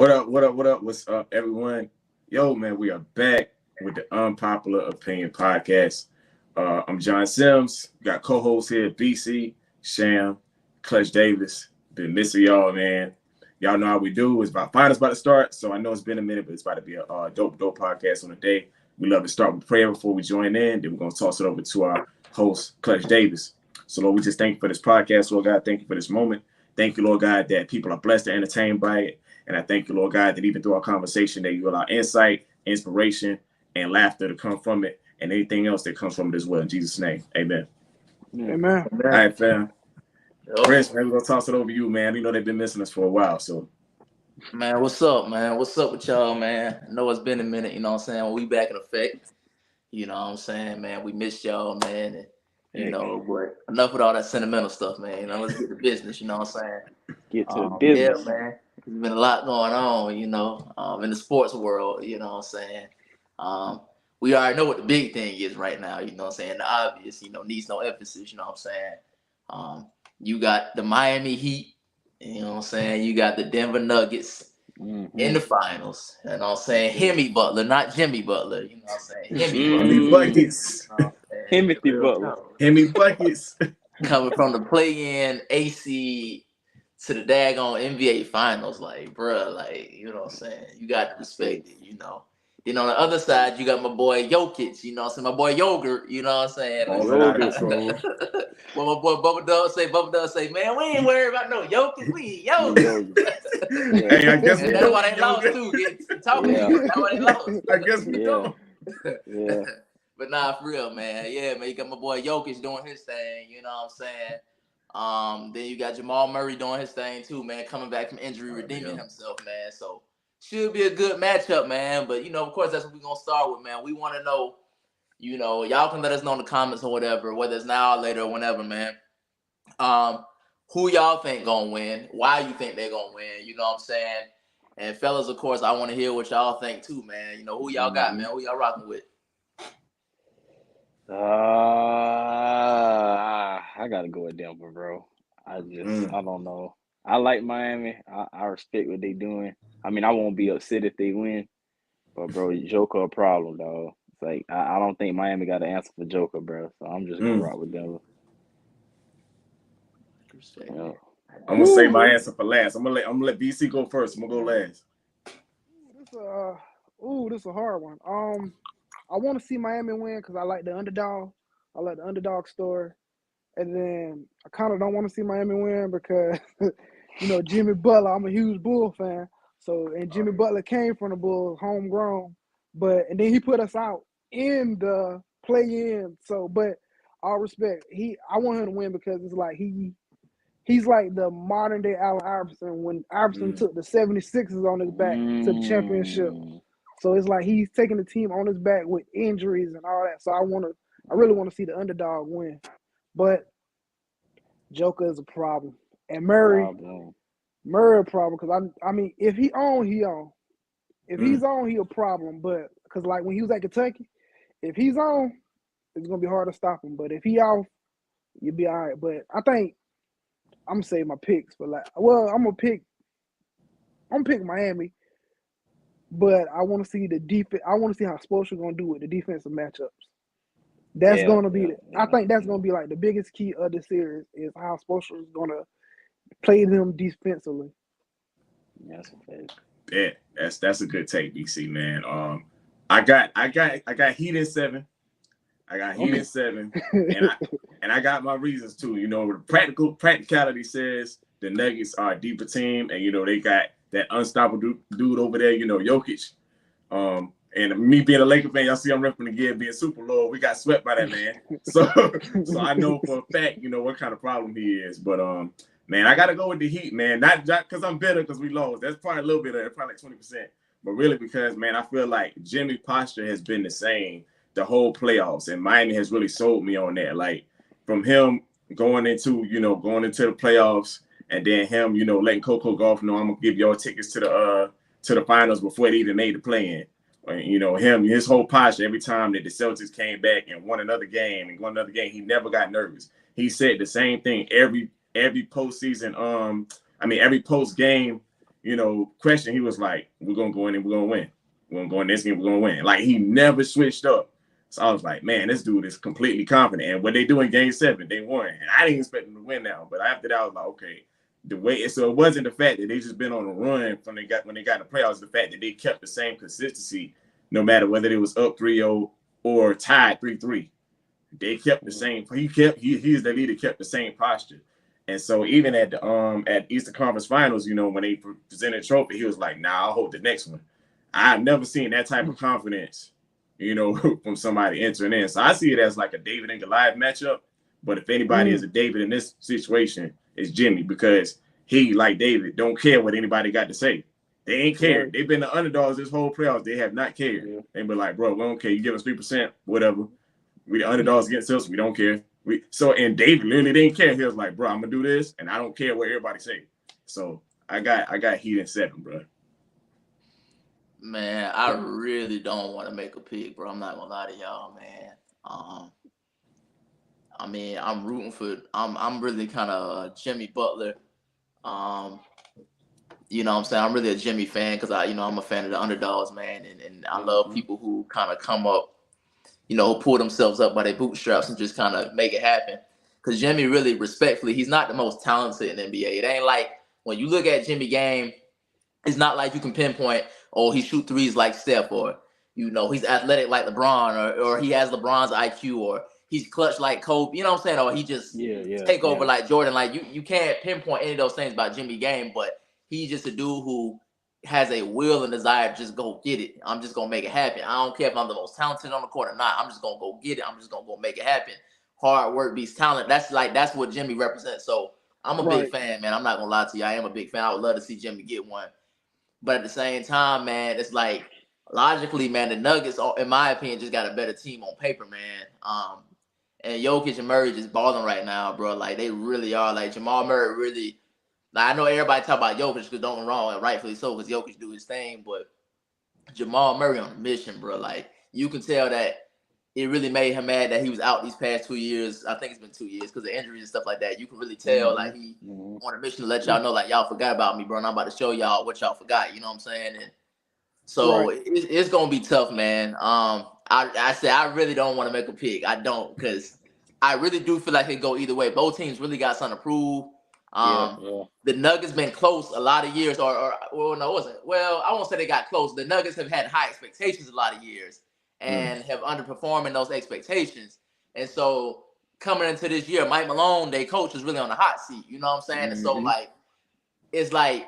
What up? What up? What up? What's up, everyone? Yo, man, we are back with the Unpopular Opinion Podcast. I'm John Sims. Got co-hosts here, BC, Sham, Clutch Davis. Been missing y'all, man. Y'all know how we do. It's about finals about to start, so I know it's been a minute, but it's about to be a dope podcast on the day. We love to start with prayer before we join in. Then we're gonna toss it over to our host, Clutch Davis. So, Lord, we just thank you for this podcast, Lord God. Thank you for this moment. Thank you, Lord God, that people are blessed and entertained by it. And I thank you, Lord God, that even through our conversation, that you allow insight, inspiration, and laughter to come from it, and anything else that comes from it as well. In Jesus' name, amen. Amen. All right, fam. Chris, man, we're going to toss it over to you, man. You know they've been missing us for a while, so. Man, what's up, man? What's up with y'all, man? I know it's been a minute, you know what I'm saying? We back in effect. You know what I'm saying, man? We missed y'all, man. And, you know, but enough with all that sentimental stuff, man. You know, let's get to business, you know what I'm saying? Get to the business. Yeah, man. There's been a lot going on, you know, in the sports world, you know what I'm saying? We already know what the big thing is right now, you know what I'm saying? The obvious, you know, needs no emphasis, you know what I'm saying? You got the Miami Heat, you know what I'm saying? You got the Denver Nuggets in the finals, you know what I'm saying? Hemi Butler, not Jimmy Butler, you know what I'm saying? Hemi Buckets. Timothy Butler. Hemi Buckets. Coming from the play-in AC to the daggone NBA finals, like, bruh, like, you know what I'm saying? You got to respect it, you know. Then on the other side, you got my boy Jokic, you know what I'm saying? My boy Yogurt, you know what I'm saying? Well, my boy Bubba Dub say, man, we ain't worried about no Jokic, we ain't Yogurt. Hey, I guess and that's why they lost too. Talking to you, that's why they lost. I guess we don't. Yeah. But nah, for real, man. Yeah, man, you got my boy Jokic doing his thing, you know what I'm saying? Then you got Jamal Murray doing his thing too, man, coming back from injury, redeeming himself, man. So should be a good matchup, man. But you know, of course, that's what we're gonna start with, man. We want to know, you know, y'all can let us know in the comments or whatever, whether it's now or later or whenever, man. Who y'all think gonna win? Why you think they're gonna win? You know what I'm saying? And fellas, of course, I want to hear what y'all think too, man. You know, who y'all got, man? Who y'all rocking with? I gotta go with Denver, bro. I don't know. I like Miami. I respect what they doing. I mean, I won't be upset if they win, but bro, Joker a problem, dog. It's like I don't think Miami got an answer for Joker, bro. So I'm just gonna rock with Denver. Yeah. I'm gonna say my answer for last. I'm gonna let BC go first. I'm gonna go last. This is a hard one. I want to see Miami win because I like the underdog. I like the underdog story. And then I kind of don't want to see Miami win because, you know, Jimmy Butler, I'm a huge Bull fan. So, and Jimmy Butler came from the Bulls, homegrown. And then he put us out in the play-in. So, but all respect, I want him to win because it's like he's like the modern-day Allen Iverson when Iverson took the 76ers on his back to the championship. So it's like he's taking the team on his back with injuries and all that. So I really want to see the underdog win. But Joker is a problem. And Murray a problem because I mean if he on, he on. If he's on, he a problem. But because like when he was at Kentucky, if he's on, it's gonna be hard to stop him. But if he off, you'll be all right. But I think I'm gonna say my picks for I'm gonna pick Miami. But I want to see the defense. I want to see how Spoelstra gonna do with the defensive matchups. That's gonna be. I think that's gonna be like the biggest key of the series is how Spoelstra is gonna play them defensively. That's a fact. Yeah, that's a good take, BC, man. I got Heat in 7. I got Heat in 7, and I got my reasons too. You know, practicality says the Nuggets are a deeper team, and you know they got that unstoppable dude over there. You know, Jokic. And me being a Laker fan, y'all see I'm repping again, being super low. We got swept by that man, so I know for a fact, you know what kind of problem he is. But man, I gotta go with the Heat, man. Not because I'm bitter because we lost. That's probably a little bit of it, probably like 20%. But really because, man, I feel like Jimmy's posture has been the same the whole playoffs, and Miami has really sold me on that. Like from him going into the playoffs, and then him, you know, letting Coco Gauff know I'm gonna give y'all tickets to the finals before they even made the play-in. You know, his whole posture every time that the Celtics came back and won another game, he never got nervous. He said the same thing every postseason. Every post game question, he was like, we're going to go in and we're going to win. We're going to go in this game, we're going to win. Like, he never switched up. So I was like, man, this dude is completely confident. And what they do in game 7, they won. And I didn't expect them to win now. But after that, I was like, okay, so it wasn't the fact that they just been on a run when they got in the playoffs, the fact that they kept the same consistency no matter whether it was up 3-0 or tied 3-3. They kept the same. He is the leader, kept the same posture. And so even at the at Eastern Conference Finals, when they presented a trophy, he was like, nah, I'll hold the next one. I've never seen that type of confidence, from somebody entering in. So I see it as like a David and Goliath matchup. But if anybody is a David in this situation, it's Jimmy, because he, like David, don't care what anybody got to say. They ain't care. They've been the underdogs this whole playoffs. They have not cared. Yeah. They be like, bro, we don't care. You give us 3%, whatever. We the underdogs against us. We don't care. And David literally didn't care. He was like, bro, I'm gonna do this, and I don't care what everybody say. So I got Heat in 7, bro. Man, I really don't want to make a pick, bro. I'm not gonna lie to y'all, man. I mean, I'm rooting for. I'm really kind of Jimmy Butler. You know what I'm saying? I'm really a Jimmy fan because I'm a fan of the underdogs, man, and I love people who kind of come up, who pull themselves up by their bootstraps and just kind of make it happen. Because Jimmy, really, respectfully, he's not the most talented in the NBA. It ain't like when you look at Jimmy game, it's not like you can pinpoint, he shoot threes like Steph, or he's athletic like LeBron, or he has LeBron's IQ, or he's clutch like Kobe. You know what I'm saying? Or he just take over like Jordan. Like you can't pinpoint any of those things about Jimmy game, but he's just a dude who has a will and desire to just go get it. I'm just gonna make it happen. I don't care if I'm the most talented on the court or not. I'm just gonna go get it. I'm just gonna go make it happen. Hard work beats talent. That's what Jimmy represents. So I'm a big fan, man. I'm not gonna lie to you. I am a big fan. I would love to see Jimmy get one. But at the same time, man, it's like logically, man, the Nuggets, in my opinion, just got a better team on paper, man. And Jokic and Murray just balling right now, bro. Like they really are. Like Jamal Murray really. Like, I know everybody talk about Jokic because don't get me wrong, and rightfully so, because Jokic do his thing. But Jamal Murray on a mission, bro. Like you can tell that it really made him mad that he was out these past 2 years. I think it's been 2 years because of injuries and stuff like that. You can really tell like he on a mission to let y'all know like y'all forgot about me, bro. And I'm about to show y'all what y'all forgot. You know what I'm saying? And so it's gonna be tough, man. I say I really don't want to make a pick. I don't, because I really do feel like it go either way. Both teams really got something to prove. The Nuggets been close a lot of years, or no, it wasn't. Well, I won't say they got close. The Nuggets have had high expectations a lot of years and have underperformed in those expectations. And so coming into this year, Mike Malone, their coach, is really on the hot seat. You know what I'm saying? And so it's like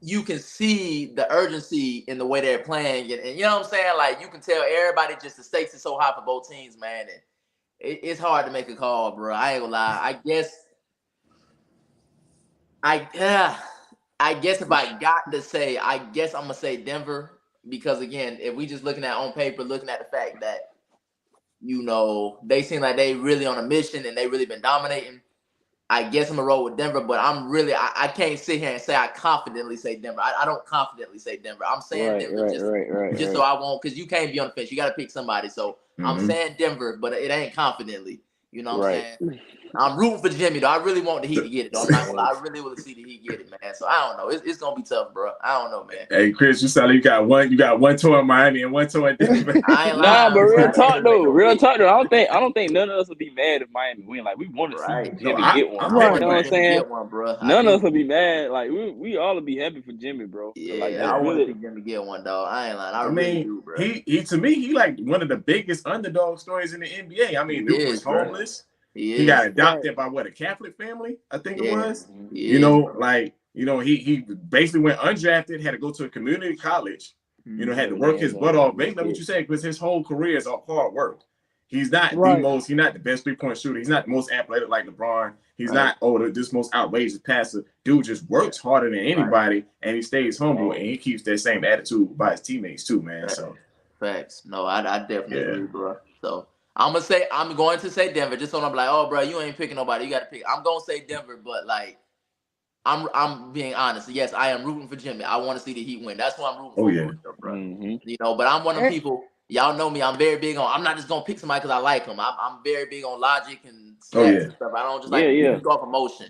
you can see the urgency in the way they're playing, and you know what I'm saying? Like you can tell everybody, just the stakes is so high for both teams, man. And it's hard to make a call, bro. I ain't gonna lie. I guess if I got to say, I guess I'm gonna say Denver, because again, if we just looking at on paper, looking at the fact that they seem like they really on a mission and they really been dominating, I guess I'm gonna roll with Denver. But I'm really I can't sit here and say I confidently say Denver. I don't confidently say Denver. I'm saying Denver just so I won't, because you can't be on the fence. You got to pick somebody. So I'm saying Denver, but it ain't confidently. You know what I'm saying? I'm rooting for Jimmy, though. I really want the Heat to get it, though. I'm not gonna lie. I really want to see the Heat get it, man. So I don't know. It's gonna be tough, bro. I don't know, man. Hey, Chris, you sound like you got one toe in Miami and one toe in Denver. I ain't lying. Nah, but real talk though. I don't think none of us would be mad if Miami win. Like we want to see Jimmy get one. You know what I'm saying? Get one, bro. None of us would be mad. Like we all would be happy for Jimmy, bro. Yeah, like, I want to see Jimmy get one, dog. I ain't lying. I mean, really do, bro. He to me, he like one of the biggest underdog stories in the NBA. I mean, dude was homeless. He got adopted by a Catholic family, I think it was. He basically went undrafted, had to go to a community college, had to work his butt off. Basically what you said, because his whole career is all hard work. He's not he's not the best 3-point shooter. He's not the most athletic like LeBron. He's not this most outrageous passer. Dude just works harder than anybody, and he stays humble, and he keeps that same attitude by his teammates too, man. So facts. No, I definitely agree, bro. So I'm going to say Denver, just so I'm like, oh, bro, you ain't picking nobody. You got to pick. I'm going to say Denver, but like, I'm being honest. Yes, I am rooting for Jimmy. I want to see the Heat win. That's why I'm rooting for, bro. But I'm one of the people. Y'all know me. I'm very big on. I'm not just gonna pick somebody because I like them. I'm very big on logic and stats and stuff. I don't just like pick off emotion.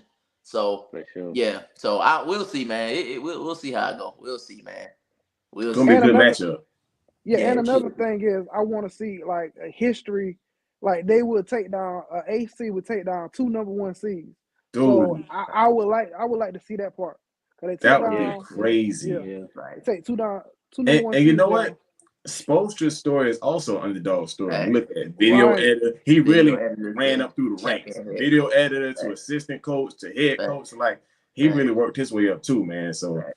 So For sure. yeah, so we'll see, man. We'll see how it go. We'll see, man. We'll It's gonna be a see. good another matchup. Yeah, Yeah, and it another should be. thing is I want to see like a history, like they would take down AC would take down 2 number 1 seeds. So Dude, I would like to see that part. Cause they take that would be Yeah, down, crazy. yeah, yeah. Right. they take two number one And you seeds know what? down. Spoelstra's story is also an underdog story. You Right. look at it, video Right. editor. He Video really editors ran been up through the ranks. champion head. Video editor to Right. assistant coach to head Right. coach. Like he Right. really worked his way up too, man. So Right. And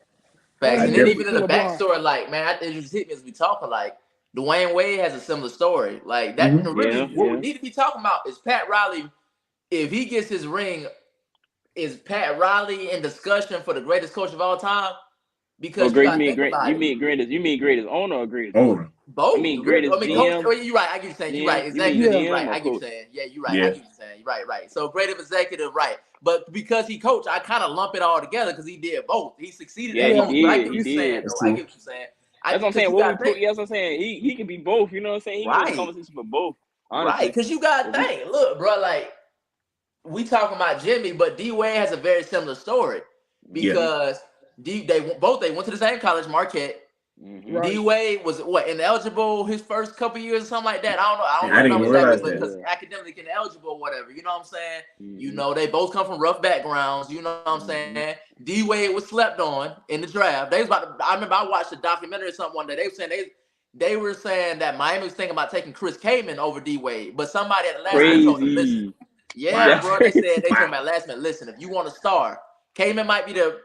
Facts. I And then definitely even in the backstory, like, man, it just hit me as we talking, like, Dwayne Wade has a similar story. Like that really what we need to be talking about is Pat Riley. If he gets his ring, is Pat Riley in discussion for the greatest coach of all time? Because you gotta think about You it. mean greatest owner or greatest owner. Both. I mean greatest coach. GM. Oh, you're right. I get you saying. You're right. You mean Executive. Yeah. You're right. GM or I get you coach? saying. Yeah, you're right. Yeah. I get you saying. Right. So greatest executive, right? But because he coached, I kind of lump it all together because he did both. He succeeded Yeah, at he both. did. I get what He you're saying, did. though. I get what you're saying. That's what I'm saying. What we put, yes, I'm saying he can be both. You know what I'm saying? He can be in the conversation for both. Honestly. Right, because you gotta think. Look, bro, like we talking about Jimmy, but D Wade has a very similar story because they went to the same college, Marquette. Mm-hmm. Right. D Wade was ineligible his first couple years or something like that. I don't I know didn't even exactly, realize because that. academically ineligible or whatever. You know what I'm saying? Mm-hmm. You know, they both come from rough backgrounds. You know what I'm saying? D Wade was slept on in the draft. They was about to, I remember I watched a documentary or something one day. They were saying they were saying that Miami was thinking about taking Chris Kaman over D Wade, but somebody at the last minute told them, listen. Yeah, Wow. bro. They said they told me at last minute. Listen, if you want to star, Kaman might be the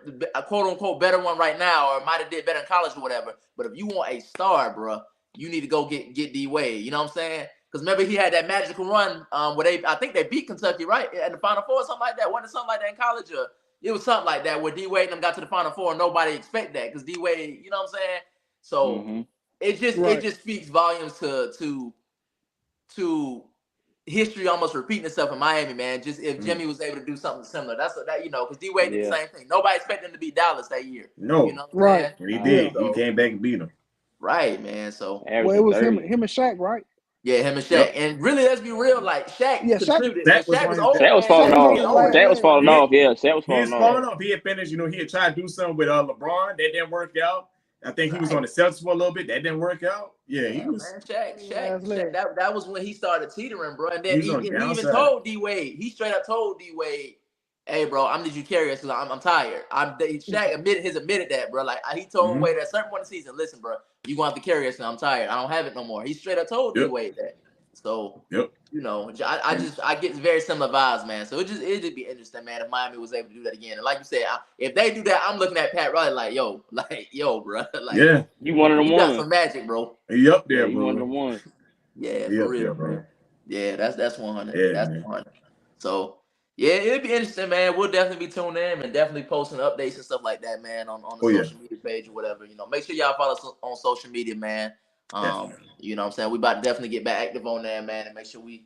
quote unquote better one right now, or might have did better in college or whatever. But if you want a star, bro, you need to go get D Wade. You know what I'm saying? Because remember he had that magical run where I think they beat Kentucky right at the Final Four or something like that. Wasn't it something like that in college? Or it was something like that where D Wade and them got to the Final Four and nobody expect that because D Wade, you know what I'm saying? So it just speaks volumes to history almost repeating itself in Miami, man. Just if Jimmy was able to do something similar, that's that, you know, because D Wade did the same thing. Nobody expected him to beat Dallas that year. No, you know what I'm saying? And he did. He came back and beat him. Right, man. So well, it was him and Shaq, right? Yeah, him and Shaq. And really, let's be real, like Shaq contributed. Shaq was old. Shaq was falling off. Shaq was falling off. Yeah, Shaq was falling off. He had finished. You know, he had tried to do something with LeBron. That didn't work out. I think he was on the Celtics for a little bit. That didn't work out. Yeah, he was. Man, Shaq. That was when he started teetering, bro. And then he even told D Wade. He straight up told D Wade, "Hey, bro, I need you to carry us because I'm tired." Shaq admitted that, bro. Like he told Wade at a certain point in the season, "Listen, bro, you gonna have to carry us, and I'm tired. I don't have it no more." He straight up told D Wade that. So you know, I get very similar vibes, man. So it'd just be interesting, man, if Miami was able to do that again. And like you said, if they do that, I'm looking at Pat Riley like, yo, bro, like, you one of them. You got some magic, bro. He up there, bro. You one of them ones. Yeah, for real, there, bro. Yeah, that's 100. Yeah, that's 100. So yeah, it'd be interesting, man. We'll definitely be tuning in and definitely posting updates and stuff like that, man, on the social media page or whatever. You know, make sure y'all follow us on social media, man. You know what I'm saying? We about to definitely get back active on there, man, and make sure we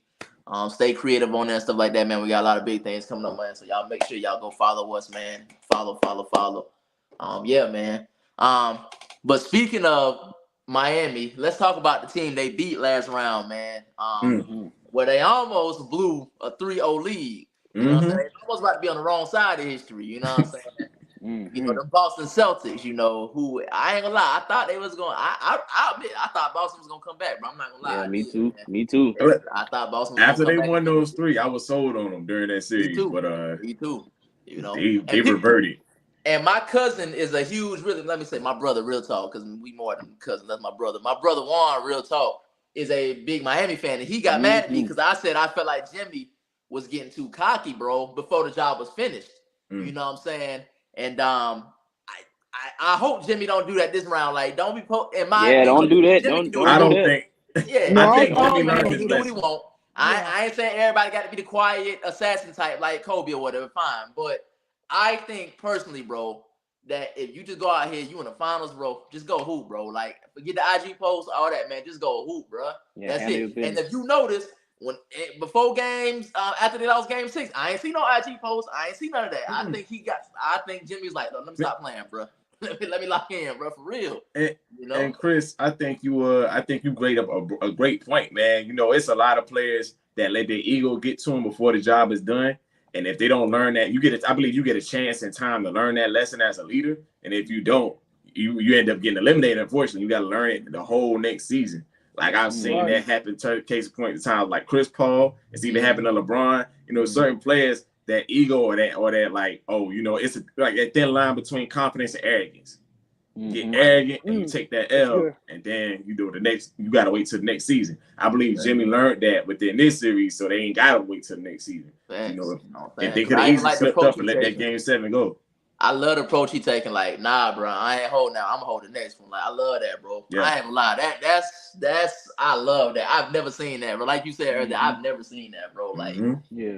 stay creative on there and stuff like that, man. We got a lot of big things coming up, man. So y'all make sure y'all go follow us, man. Follow. Yeah, man. But speaking of Miami, let's talk about the team they beat last round, man. Where they almost blew a 3-0 lead. You know what I'm saying? They almost about to be on the wrong side of history, you know what I'm saying? You know, the Boston Celtics, you know, who I ain't gonna lie, I thought they was going. I admit, I thought Boston was gonna come back, but I'm not gonna lie. Yeah, me too. I thought Boston was after gonna come they back won those 3, I was sold on them during that series. Me too. You know, they reverted. And my cousin is a huge, let me say, my brother, real talk, because we more than cousins. That's my brother. My brother Juan, real talk, is a big Miami fan, and he got mad at me because I said I felt like Jimmy was getting too cocky, bro, before the job was finished. You know what I'm saying? And I hope Jimmy don't do that this round. Like, don't be in my opinion, don't do that. Jimmy Don't. I don't think. Yeah, I think Jimmy learned his do what he want. I ain't saying everybody got to be the quiet assassin type like Kobe or whatever. Fine, but I think personally, bro, that if you just go out here, you in the finals, bro, just go hoop, bro. Like, forget the IG post, all that, man. Just go hoop, bro. That's it. And if you notice, before games, after they lost game 6, I ain't see no IG posts. I ain't see none of that. I think Jimmy's like, let me stop playing, bro. let me lock in, bro, for real. And Chris, I think you laid up a great point, man. You know, it's a lot of players that let their ego get to them before the job is done. And if they don't learn that, I believe you get a chance and time to learn that lesson as a leader. And if you don't, you end up getting eliminated. Unfortunately, you got to learn it the whole next season. Like I've seen that happen. Case in point, the time like Chris Paul. It's even happened to LeBron. Certain players, that ego or that like, it's like that thin line between confidence and arrogance. Get arrogant and you take that L, and then you gotta wait till the next season. I believe Jimmy learned that within this series, so they ain't gotta wait till the next season. If they could have easily slipped up and let that game 7 go. I love the approach he taking. Like, nah, bro, I ain't holding now. I'm gonna hold the next one. Like, I love that, bro. Yeah. I ain't gonna lie. That's I love that. I've never seen that, bro. Like you said earlier, I've never seen that, bro. Like,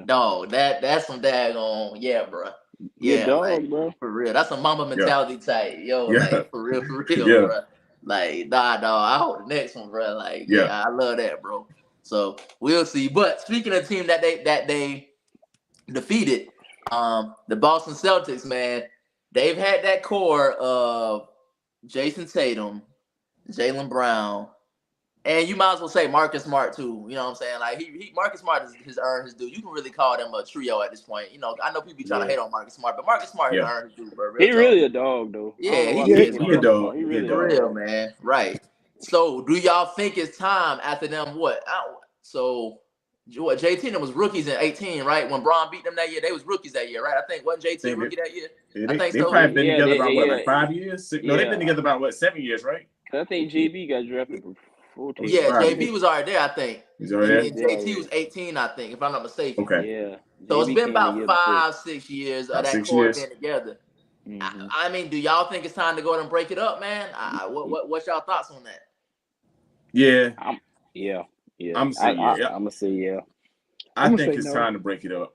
dog, that's some daggone, bro. Yeah, dog, like, bro. For real. That's a mama mentality type, like for real, bro. Like, nah, dog, I hold the next one, bro. Like, I love that, bro. So we'll see. But speaking of the team that they defeated, the Boston Celtics, man, they've had that core of Jason Tatum, Jaylen Brown, and you might as well say Marcus Smart too. You know what I'm saying? Like Marcus Smart has earned his due. You can really call them a trio at this point. I know people be trying to hate on Marcus Smart, but Marcus Smart has earned his due, bro. He really a dog, though. Yeah, he a dog. He really for real, man. Right. So, do y'all think it's time after them? JT was rookies in 18, right? When Braun beat them that year, they was rookies that year, right? I think wasn't JT rookie that year? I think they so. Probably been together about like 5 years? No, they've been together about 7 years, right? I think JB got drafted before. JB was already there, I think. He's already there. JT was 18, I think, if I'm not mistaken. Okay. Yeah. So it's been about 5-6 years of that core being together. I mean, do y'all think it's time to go ahead and break it up, man? What's y'all thoughts on that? Yeah. I'm gonna say yeah. I think it's time to break it up.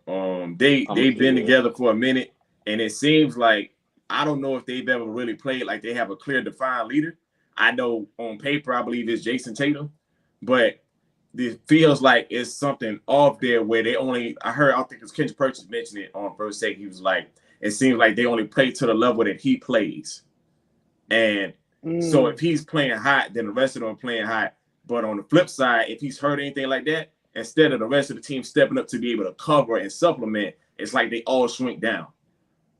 They've been together for a minute, and it seems like I don't know if they've ever really played like they have a clear, defined leader. I know on paper, I believe it's Jason Tatum, but it feels like it's something off there where I think it's Kendrick Purchase mentioned it on First Take. He was like, it seems like they only play to the level that he plays. And so if he's playing hot, then the rest of them are playing hot. But on the flip side, if he's hurt or anything like that, instead of the rest of the team stepping up to be able to cover and supplement, it's like they all shrink down.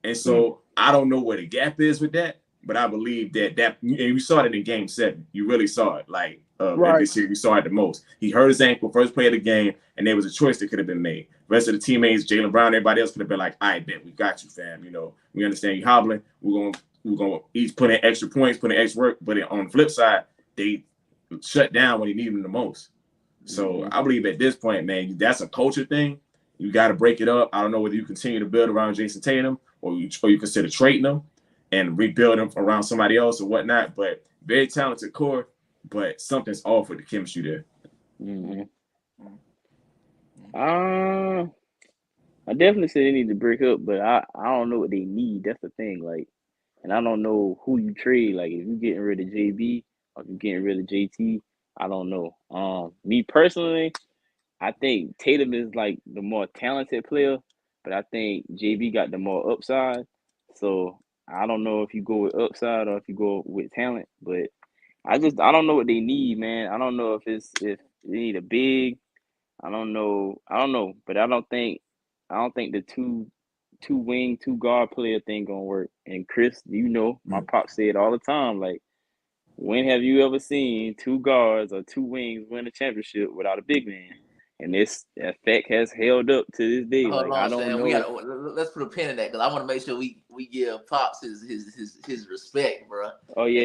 And so I don't know where the gap is with that, but I believe that and you saw it in Game 7. You really saw it. Like this year, you saw it the most. He hurt his ankle, first play of the game, and there was a choice that could have been made. The rest of the teammates, Jaylen Brown, everybody else could have been like, "I bet we got you, fam. We understand you hobbling. We're gonna each put in extra points, put in extra work." But on the flip side, they shut down when he needed them the most. So I believe at this point, man, that's a culture thing. You got to break it up. I don't know whether you continue to build around Jason Tatum or you consider trading them and rebuild them around somebody else or whatnot. But very talented core, but something's off with the chemistry there. I definitely say they need to break up, but I don't know what they need. That's the thing. Like, and I don't know who you trade. Like, if you're getting rid of JB or if you're getting rid of JT, I don't know. Me personally, I think Tatum is like the more talented player, but I think JB got the more upside. So I don't know if you go with upside or if you go with talent, but I don't know what they need, man. I don't know if they need a big. I don't know, but I don't think the two wing, two guard player thing gonna work. And Chris, my pop said all the time, like, when have you ever seen two guards or two wings win a championship without a big man? And this effect has held up to this day. Hold like, on, I don't know. let's put a pin in that because I want to make sure we give Pops his respect, bro. Oh yeah.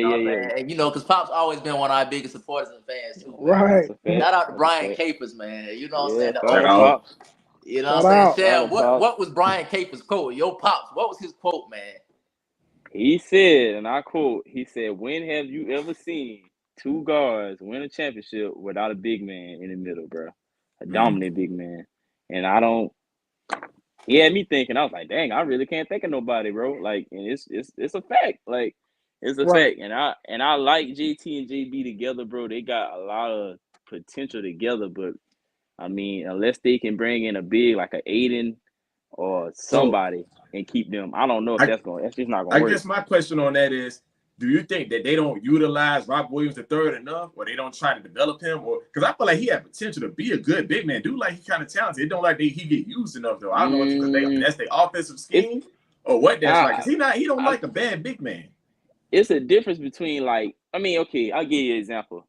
And because Pops always been one of our biggest supporters and fans too. Right. Shout out to Brian Capers, man. You know what I'm saying? Pops. You know what I'm saying? Sam, what was Brian Capers' quote? Yo, Pops, what was his quote, man? He said, and I quote, he said, "When have you ever seen two guards win a championship without a big man in the middle, bro? A dominant big man." And he had me thinking, I was like, dang, I really can't think of nobody, bro. Like, and it's a fact. Like, it's a fact. And I like JT and JB together, bro. They got a lot of potential together, but I mean, unless they can bring in a big like an Aiden or somebody and keep them, I don't know if that's just not gonna work. I guess my question on that is, do you think that they don't utilize Rob Williams III enough, or they don't try to develop him, or because I feel like he had potential to be a good big man, dude, like he kind of talented. It don't like he get used enough though. I don't know if because that's their offensive scheme or what that's like. Cause he don't like a bad big man. It's a difference between like okay, I'll give you an example.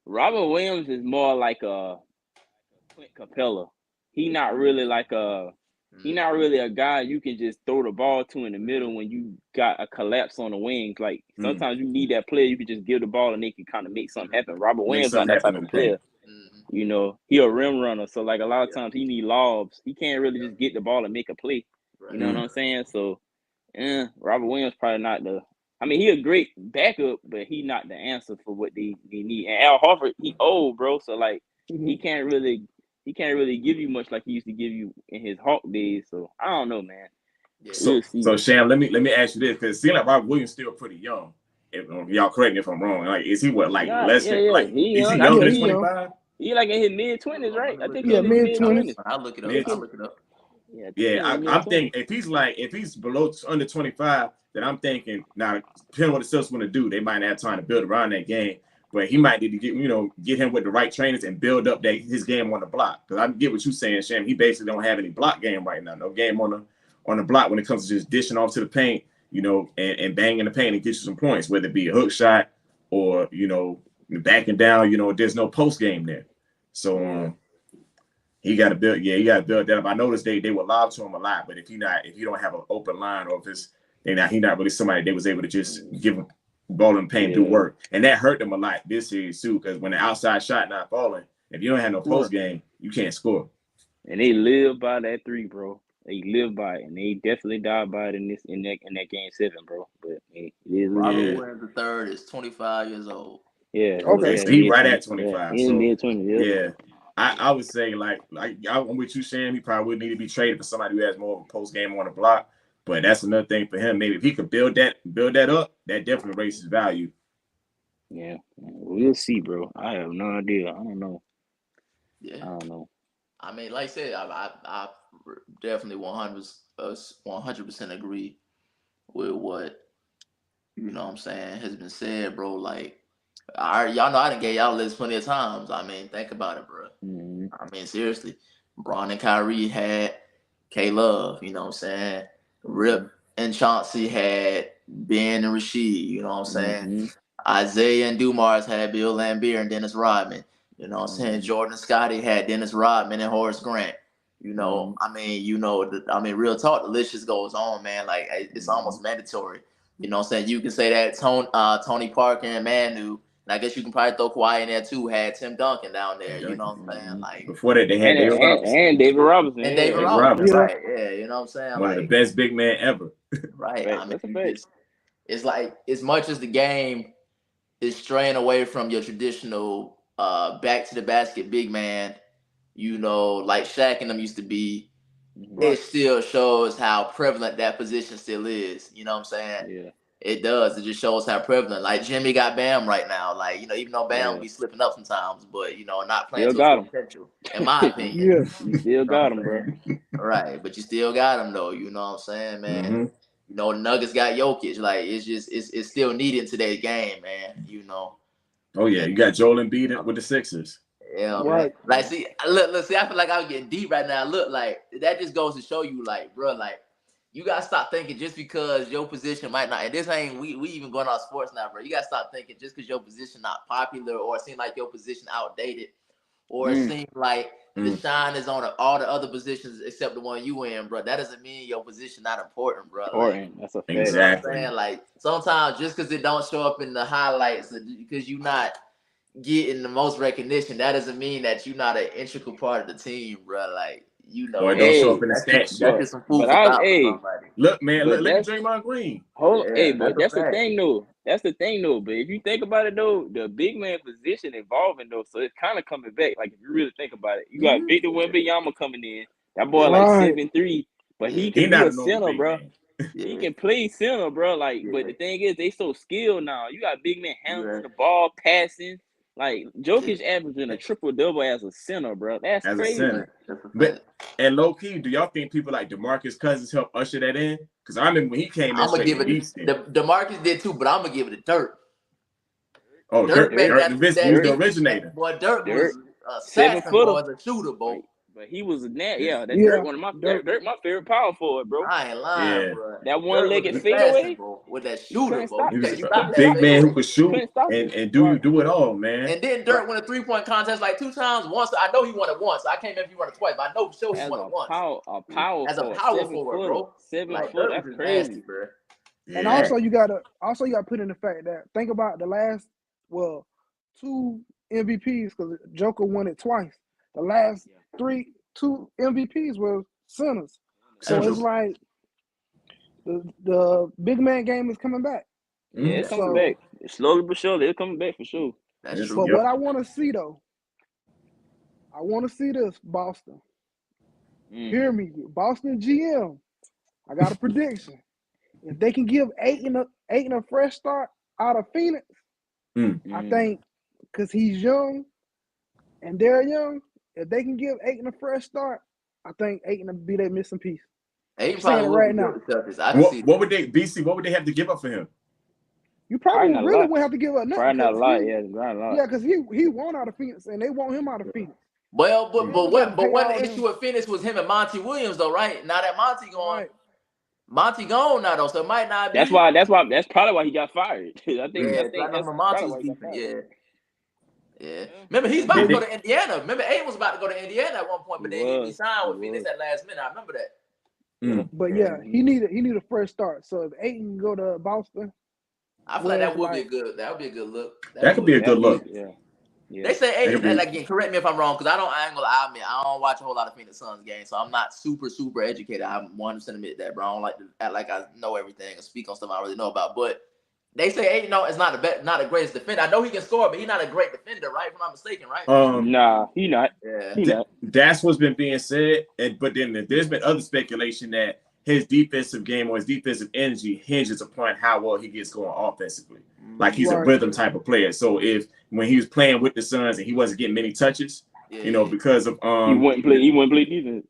Robert Williams is more like a Clint Capella. He not really like a guy you can just throw the ball to in the middle when you got a collapse on the wings. Like sometimes you need that player you can just give the ball and they can kind of make something happen. Robert Williams not that type of player. You know, he a rim runner, so like a lot of times he need lobs. He can't really just get the ball and make a play. You know what I'm saying? So, Robert Williams probably not the. I mean, he a great backup, but he not the answer for what they need. And Al Horford, he old, bro. So like, he can't really give you much like he used to give you in his Hawk days. So I don't know, man. So Sham, let me ask you this, because it seems like Robert Williams still pretty young. If y'all correct me if I'm wrong. Like, is he less than like? Is he younger than 25? He like in his mid-20s, right? I think mid-20s. I'll look it up. I'm thinking if he's below under 25, then I'm thinking now, depending on what the Celtics want to do, they might not have time to build around that game. But he might need to get him with the right trainers and build up his game on the block. Because I get what you're saying, Sham. He basically don't have any block game right now. No game on the block when it comes to just dishing off to the paint, and banging the paint and get you some points, whether it be a hook shot or backing down. There's no post game there. So he got to build. Yeah, he got to build that up. I noticed they would lob to him a lot, but if you don't have an open line, or if he's not really somebody they was able to just give him ball and paint do work, and that hurt them a lot this series too. Because when the outside shot not falling, if you don't have no post game, you can't score. And they live by that three, bro. They live by it, and they definitely died by it in that game 7, bro. But Robert Williams III is 25 years old. Yeah. Okay. So he right at 25. Yeah, in mid-20s. Yeah. I would say like I'm with you, Sham. He probably would need to be traded for somebody who has more of a post game on the block. But that's another thing for him. Maybe if he could build that up, that definitely raises his value. Yeah, we'll see, bro. I have no idea. I don't know. Yeah, I don't know. I mean, like I said, I definitely 100% agree with what what I'm saying has been said, bro. Like, y'all know I done gave y'all a list plenty of times. I mean, think about it, bro. I mean, seriously, Bron and Kyrie had K-Love. You know what I'm saying? Rip and Chauncey had Ben and Rasheed. You know what I'm saying? Isaiah and Dumars had Bill Laimbeer and Dennis Rodman. You know what I'm saying? Jordan and Scotty had Dennis Rodman and Horace Grant. I mean, real talk, the list just goes on, man. Like, it's almost mandatory. You know what I'm saying? You can say that Tony Parker and Manu, and I guess you can probably throw Kawhi in there too, had Tim Duncan down there. You know what I'm saying? Like, before that, they had David Robinson. And David Robinson. And David Robinson, right. Yeah, you know what I'm saying? One of the best big men ever. Right. I mean, it's like, as much as the game is straying away from your traditional back to the basket big man, like Shaq and them used to be, it still shows how prevalent that position still is. You know what I'm saying? Yeah. It does. It just shows how prevalent. Like, Jimmy got Bam right now. Like, even though Bam be slipping up sometimes, but not playing to his potential, in my opinion. You still got him, bro. Right, but you still got him though. You know what I'm saying, man? The Nuggets got Jokic. Like, it's still needed in today's game, man. Oh yeah, you got Joel Embiid with the Sixers. Yeah, right. Man. Like, see, see, I feel like I'm getting deep right now. Look, like, that just goes to show you, like, bro, like, you gotta stop thinking just because your position might not. And this ain't we even going on sports now, bro. You gotta stop thinking just because your position not popular, or it seem like your position outdated, or it seems like the shine is on all the other positions except the one you in, bro. That doesn't mean your position not important, bro. Important. That's a fact. Exactly. You know what I'm saying? Like, sometimes just because it don't show up in the highlights, because you're not getting the most recognition, that doesn't mean that you're not an integral part of the team, bro. Like, or it don't show up in the stats. That's just some food for thought for somebody. Look, man, look at Draymond Green. But that's the thing, though. That's the thing, though. But if you think about it, though, the big man position evolving, though, so it's kind of coming back. Like, if you really think about it, you got Victor Wembanyama coming in. That boy like 7'3", but he can be a center, bro. He can play center, bro. Like, but the thing is, they so skilled now. You got big men handling the ball, passing. Like, Jokic averaging a triple-double as a center, bro. That's crazy. A center. But, and low-key, do y'all think people like DeMarcus Cousins help usher that in? Because I remember when he came in I'm gonna straight give from it. East. DeMarcus did too, but I'm gonna give it to Dirk. Oh, Dirk Nowitzki, he was the originator. Boy, Dirk was a 7 assassin, footer. boy, as a shooter, boy. But he was a net. Yeah, that Yeah, Dirk one of my Dirk my favorite power forward, bro. I ain't lying, Yeah. bro. That one-legged Dirk was fadeaway. assassin, bro, with that shooter, couldn't bro. stop. He was You a stop big that man who fadeaway. could shoot Couldn't stop and it. do it all, man. And then Dirk won a 3-point contest like 2 times. Once I know he won it once. I can't remember if he won it twice, but I know for sure he As won it once. a power As a forward, power 7 forward, footer, bro. 7 Like foot. Dirk That's was just crazy. nasty, bro. Yeah. and also you gotta put in the fact that think about the last 2 MVPs because Joker won it twice. The last 2 MVPs were centers, so it's like the big man game is coming back. Yeah, it's coming back. Slowly but surely, it's coming back for sure. That's true. But what I want to see though, I want to see this Boston. Hear me, Boston GM. I got a prediction. If they can give Ayton a fresh start out of Phoenix, I think because he's young and they're young, if they can give Ayton a fresh start, I think Ayton will be that missing piece. Ayton saying probably it would right be now. good with Celtics. I can see What would they What would they have to give up for him? You probably not a really lot. wouldn't have to give up nothing. Probably not a lot. Not a lot. Yeah, because he won out of Phoenix and they want him out of Phoenix. Well, but pay one all issue them. with Phoenix was him and Monty Williams, though, right? Now that Monty gone, Right. Monty gone now, though, so it might not be. That's probably why he got fired. I think that's Monty's probably why he got defense. fired. Yeah. Remember, he's about to go to Indiana. Remember, Ayton was about to go to Indiana at one point, but then he re-signed with Phoenix at last minute. I remember that. But yeah, he need a fresh start. So if Ayton can go to Boston, I feel like that would be a good. That would be a good look. That could be a good look. Yeah. They say Ayton, and again, correct me if I'm wrong, because I ain't gonna lie, I don't watch a whole lot of Phoenix Suns games, so I'm not super educated. I'm 100% admit that, bro. I don't like to act like I know everything and speak on stuff I don't really know about. But they say Ayton is not the greatest defender. I know he can score, but he's not a great defender, right? If I'm not mistaken, right? Nah, he not. Yeah, he not. That's what's been being said, but then there's been other speculation that his defensive game or his defensive energy hinges upon how well he gets going offensively. Like he's a rhythm type of player. So when he was playing with the Suns and he wasn't getting many touches, because of he wouldn't play defense.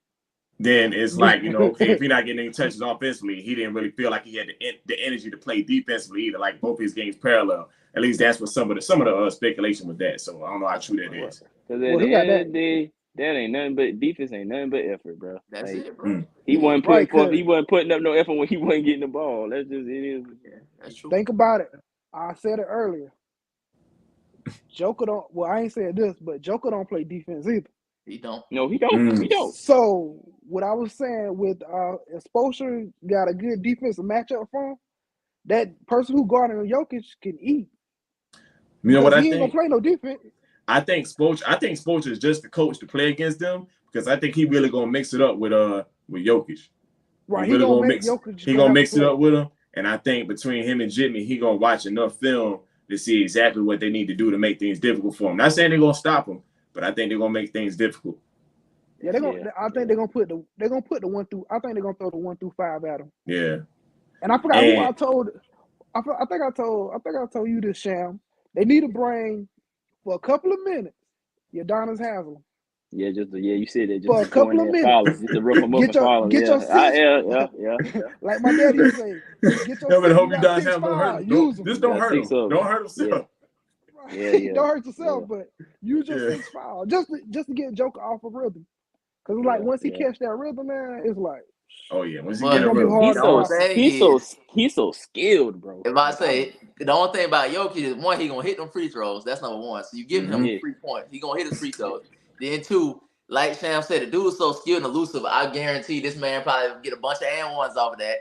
Then it's like, okay, if he's not getting any touches offensively, he didn't really feel like he had the energy to play defensively either. Like both his games parallel. At least that's what some of the speculation with that. So I don't know how true that is. Because at the end of the day, that ain't nothing but defense. Ain't nothing but effort, bro. That's it, bro. He wasn't putting forth. He wasn't putting up no effort when he wasn't getting the ball. That's just it is. Yeah, that's true. Think about it. I said it earlier. Joker don't. Well, I ain't said this, but Joker don't play defense either. He don't. No, he don't. He don't. So what I was saying with exposure got a good defensive matchup for him. That person who guarding Jokic can eat. You know what I think? He ain't gonna play no defense. I think Spoelstra is just the coach to play against them because I think he really gonna mix it up with Jokic. Right, he really gonna mix Jokic. He gonna mix it up with him, and I think between him and Jimmy, he gonna watch enough film to see exactly what they need to do to make things difficult for him. Not saying they're gonna stop him, but I think they're gonna make things difficult. Yeah, I think they're gonna put the 1 through. I think they're gonna throw the 1 through 5 at him. Yeah. And I forgot who I told. I think I told you this, Sham. They need to bring for a couple of minutes Udonis Haslem. Yeah, you said that just for a couple of minutes. Just to rough them up and follow. Get your yeah. Like my daddy used to say, get your but hope you Udonis Haslem don't hurt him. This don't hurt him. Don't hurt himself. Yeah. Don't hurt yourself, but use your 6 foul just to get Joker off of rhythm. Because like once he catch that rhythm, man, it's like. Oh yeah, once he get a rhythm, he's so skilled, bro. If I say the only thing about Jokic is 1, he gonna hit them free throws. That's number 1. So you giving him 3 points. He gonna hit his free throws. Then 2, like Sham said, the dude is so skilled and elusive. I guarantee this man probably get a bunch of and ones off of that.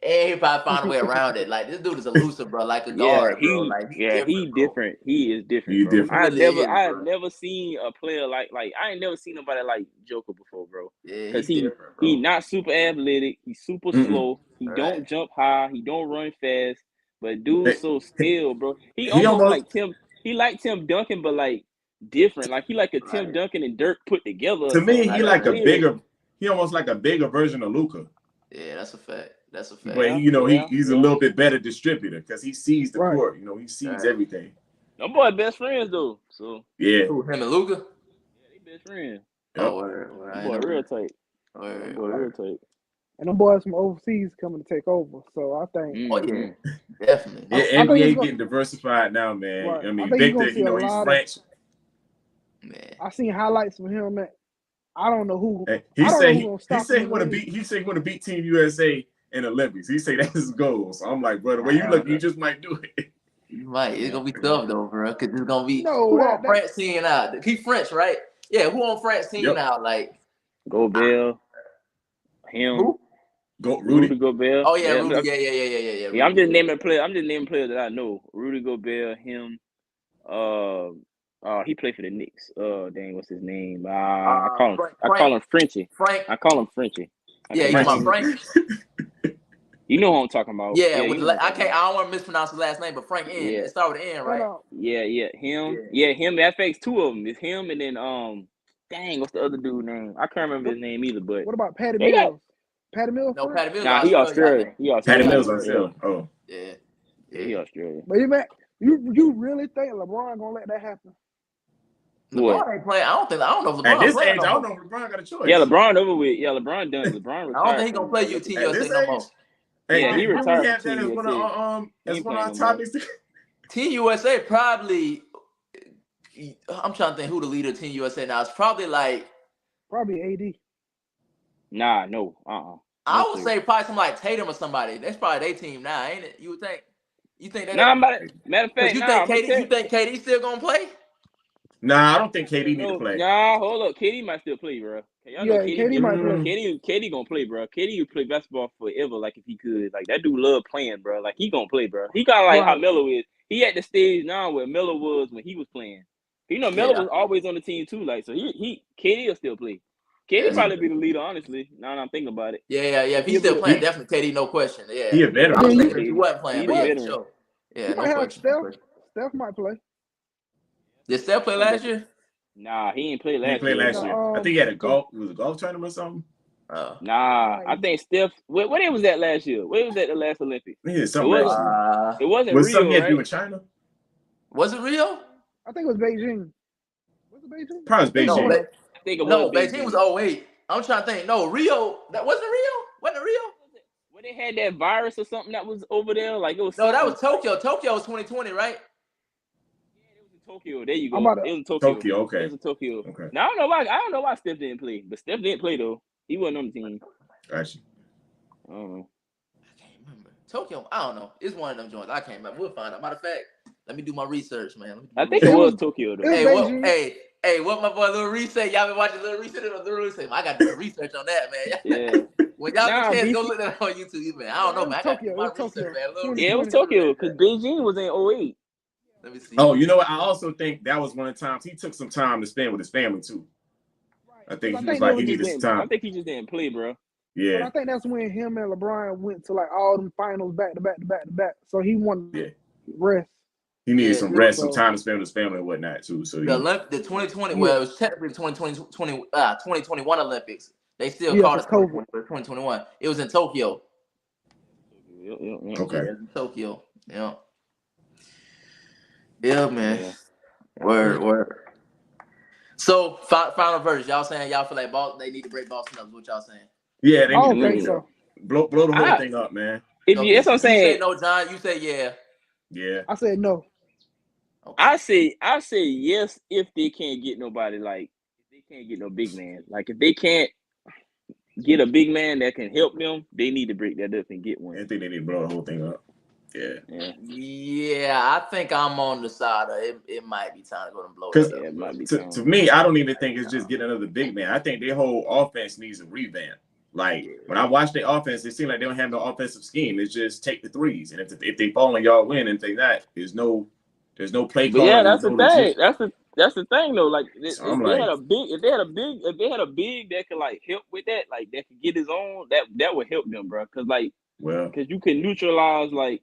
And he probably find a way around it. Like this dude is elusive, bro. Like a guard, bro. Like he different. He is different. He's bro. different. I have never seen a player like I ain't never seen nobody like Joker before, bro. Because he not super athletic. He's super slow. He don't jump high. He don't run fast. But dude's so skilled, bro. He almost like Tim. He like Tim Duncan, but like different. Like he like a Tim Duncan and Dirk put together. To me, he like a bigger. He almost like a bigger version of Luka. Yeah, that's a fact. That's a fact. But he's a little bit better distributor because he sees the court. He sees everything. Them boy best friends though. So yeah, him and Luka. Yeah, they best friends. Oh, boy, real tight. Boy, real tight. and them boys from overseas coming to take over. So I think, Oh yeah, definitely. Yeah, I think it's NBA going getting diversified now, man. right. I I mean, think you're Victor, gonna see a he's lot of. French. Man. I seen highlights from him. Man, I don't know who. He I don't know who said gonna he stop said him he in the want to league. beat. He said he want to beat Team USA in the Olympics. He said that's his goal. So I'm like, bro, the way you look, you just might do it. You might. It's gonna be tough though, bro. Cause it's gonna be No, who that on France team now? He French, right? Yeah, who on France team Yep. now? Like Gobert, him, who? Go Rudy Rudy. Gobert. Oh yeah, Yeah, Rudy. Yeah. yeah, I'm Rudy. just naming players. I'm just naming players that I know. Rudy Gobert, him. He played for the Knicks. Dang, what's his name? I call him Frenchie. Frank. I call him Frenchie. Yeah, you talking about Frank? You know who I'm talking about. Yeah, you with know I don't want to mispronounce his last name, but Frank N. Yeah. It started with N, right? Him. Yeah, him. That fakes two of them. It's him and then dang, what's the other dude name? I can't remember his name either. But What about Patty they got Mills? Patty Mills? No, French? Patty Mills. he Australian. He Patty Australian. Mills on sale. Oh, Yeah. Yeah, he Australian. But you really think LeBron gonna let that happen? LeBron ain't playing. I don't know if LeBron at this playing age, no I don't more. know if LeBron got a choice. Yeah, LeBron over with. Yeah, LeBron done. LeBron retired. I don't think he gonna play you Team At USA this no age, more. hey, Yeah, he didn't retired we have from that as Team one USA. of He ain't our playing no more. topics? Team USA probably. I'm trying to think who the leader of Team USA now. It's probably like. Probably AD. Nah, no. I would say probably somebody like Tatum or somebody. That's probably their team now, ain't it? You would think. You think that? Nah, matter of fact, you think KD still gonna play? Nah, I don't think KD need to play. Nah, hold up. KD might still play, bro. Y'all know KD might play. KD gonna play, bro. KD would play basketball forever, like if he could. Like that dude love playing, bro. Like he gonna play, bro. He kind of like how Melo is. He at the stage now where Melo was when he was playing. You know, Melo was always on the team too. Like so, KD will still play. KD probably be the leader, honestly. Now that I'm thinking about it. Yeah. If he's still playing, definitely KD, no question. Yeah, he a veteran. I was thinking if he wasn't playing, He's but a yeah, veteran. sure. Yeah, He no might question. have Steph might play. Did Steph play last year? Nah, he ain't played He last played year. last year. I think he had a golf tournament or something. Nah, I think Steph. What it was that last year? Where was that the last Olympics? He had something last year. It wasn't Was Rio, something he had right? to do with China? Was it Rio? I think it was Beijing. Was it Beijing? Probably Beijing. I think it was Beijing was 08. I'm trying to think. No, Rio. That wasn't Rio. Wasn't it Rio? When they had that virus or something that was over there, like it was. No, that was Tokyo. Tokyo was 2020, right? Yeah, it was in Tokyo. There you go. It was in Tokyo. Tokyo, okay. It was in Tokyo. Okay. Now I don't know why Steph didn't play, but Steph didn't play though. He wasn't on the team. Gotcha. I don't know. I can't remember. Tokyo. I don't know. It's one of them joints. I can't remember. We'll find out. Matter of fact, let me do my research, man. I think it was Tokyo though. Hey, what my boy Lil Reese say? Y'all been watching Lil Reese? Lil Reese say, I got to do some research on that, man. Yeah. When y'all get a chance, go look that on YouTube, man. I don't know, man. I got to do my research, man. Yeah, it was Tokyo because Beijing was in 08. Let me see. Oh, you know what? I also think that was one of the times he took some time to spend with his family too. I think he was like he needed some time. I think he just didn't play, bro. Yeah. But I think that's when him and LeBron went to like all them finals back to back. So he wanted rest. He needed some rest, some time to spend with his family and whatnot too. So the 2020, well, it was technically the 2021 Olympics. They still called it COVID, but 2021. It was in Tokyo. Okay. Yeah, in Tokyo. Yeah. Yeah, man. Yeah. Word. So final verse. Y'all saying y'all feel like they need to break Boston up? What y'all saying? Yeah, they need to break so. Blow the whole thing up, man. That's what I'm saying. You say no, John. You say yeah. Yeah. I said no. Okay. I say yes if they can't get nobody, like if they can't get no big man. Like if they can't get a big man that can help them, they need to break that up and get one. I think they need to blow the whole thing up. Yeah, I think I'm on the side of it might be time to go and blow it up. It might be to me, I don't even think it's just getting another big man. I think their whole offense needs a revamp. Like when I watch their offense, it seems like they don't have no offensive scheme. It's just take the threes, and if they fall and y'all win, and if they not, there's no play call. Yeah, that's the thing. That's the thing though. Like if they had a big that could like help with that, like that could get his own, that would help them, bro. Because you can neutralize, like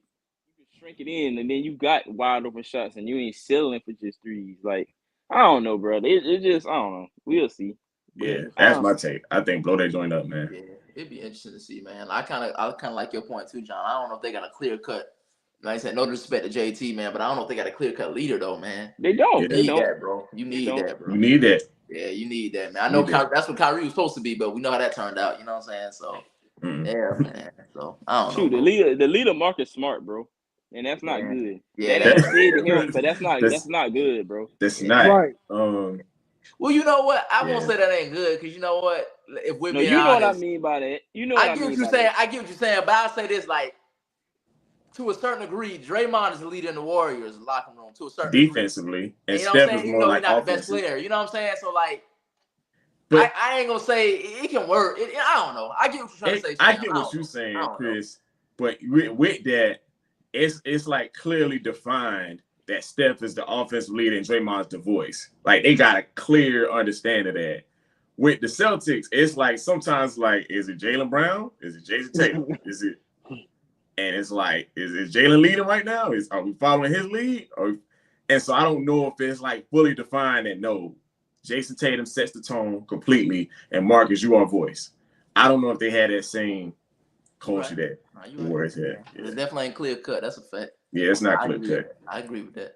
you can shrink it in, and then you got wide open shots, and you ain't settling for just threes. Like I don't know, bro. It just I don't know. We'll see. Yeah, that's my take. I think blow that joint up, man. Yeah, it'd be interesting to see, man. I kind of like your point too, John. I don't know if they got a clear cut. Like I said, no disrespect to JT, man, but I don't know if they got a clear cut leader though, man. They don't. You need that, bro. You need that, bro. You need that. Yeah, you need that, man. I know that's what Kyrie was supposed to be, but we know how that turned out. You know what I'm saying? So Yeah, man. So I don't Shoot, know, the leader Marcus Smart, bro, and that's not good. Yeah, That that ain't ain't shade to good. him, but that's not good, bro. That's Yeah. not. Right. Well, you know what? I won't Yeah. say that ain't good because you know what? If we're No, being you know what I honest, mean by that. You know what I I get what mean you're by saying. that. I get what you're saying, but I'll say this: like to a certain degree, Draymond is the leader in the Warriors locker room to a certain degree. Defensively, and And you know what I'm Steph is saying? Even more though he's like not the best offensive. player, you know what I'm saying? So like, But I ain't gonna say it can work. I don't know. I get what you're trying to say. I Sam. get what you're saying, know. Chris. But with that, it's like clearly defined that Steph is the offensive leader and Draymond's the voice. Like they got a clear understanding of that. With the Celtics, it's like sometimes like, is it Jaylen Brown? Is it Jason Tatum? Is it? And it's like, is Jalen leading right now? Are we following his lead? And so I don't know if it's like fully defined that no, Jason Tatum sets the tone completely, and Marcus, you are voice. I don't know if they had that same culture that where it's at. It definitely ain't clear cut. That's a fact. Yeah, it's not clear cut. I agree with that.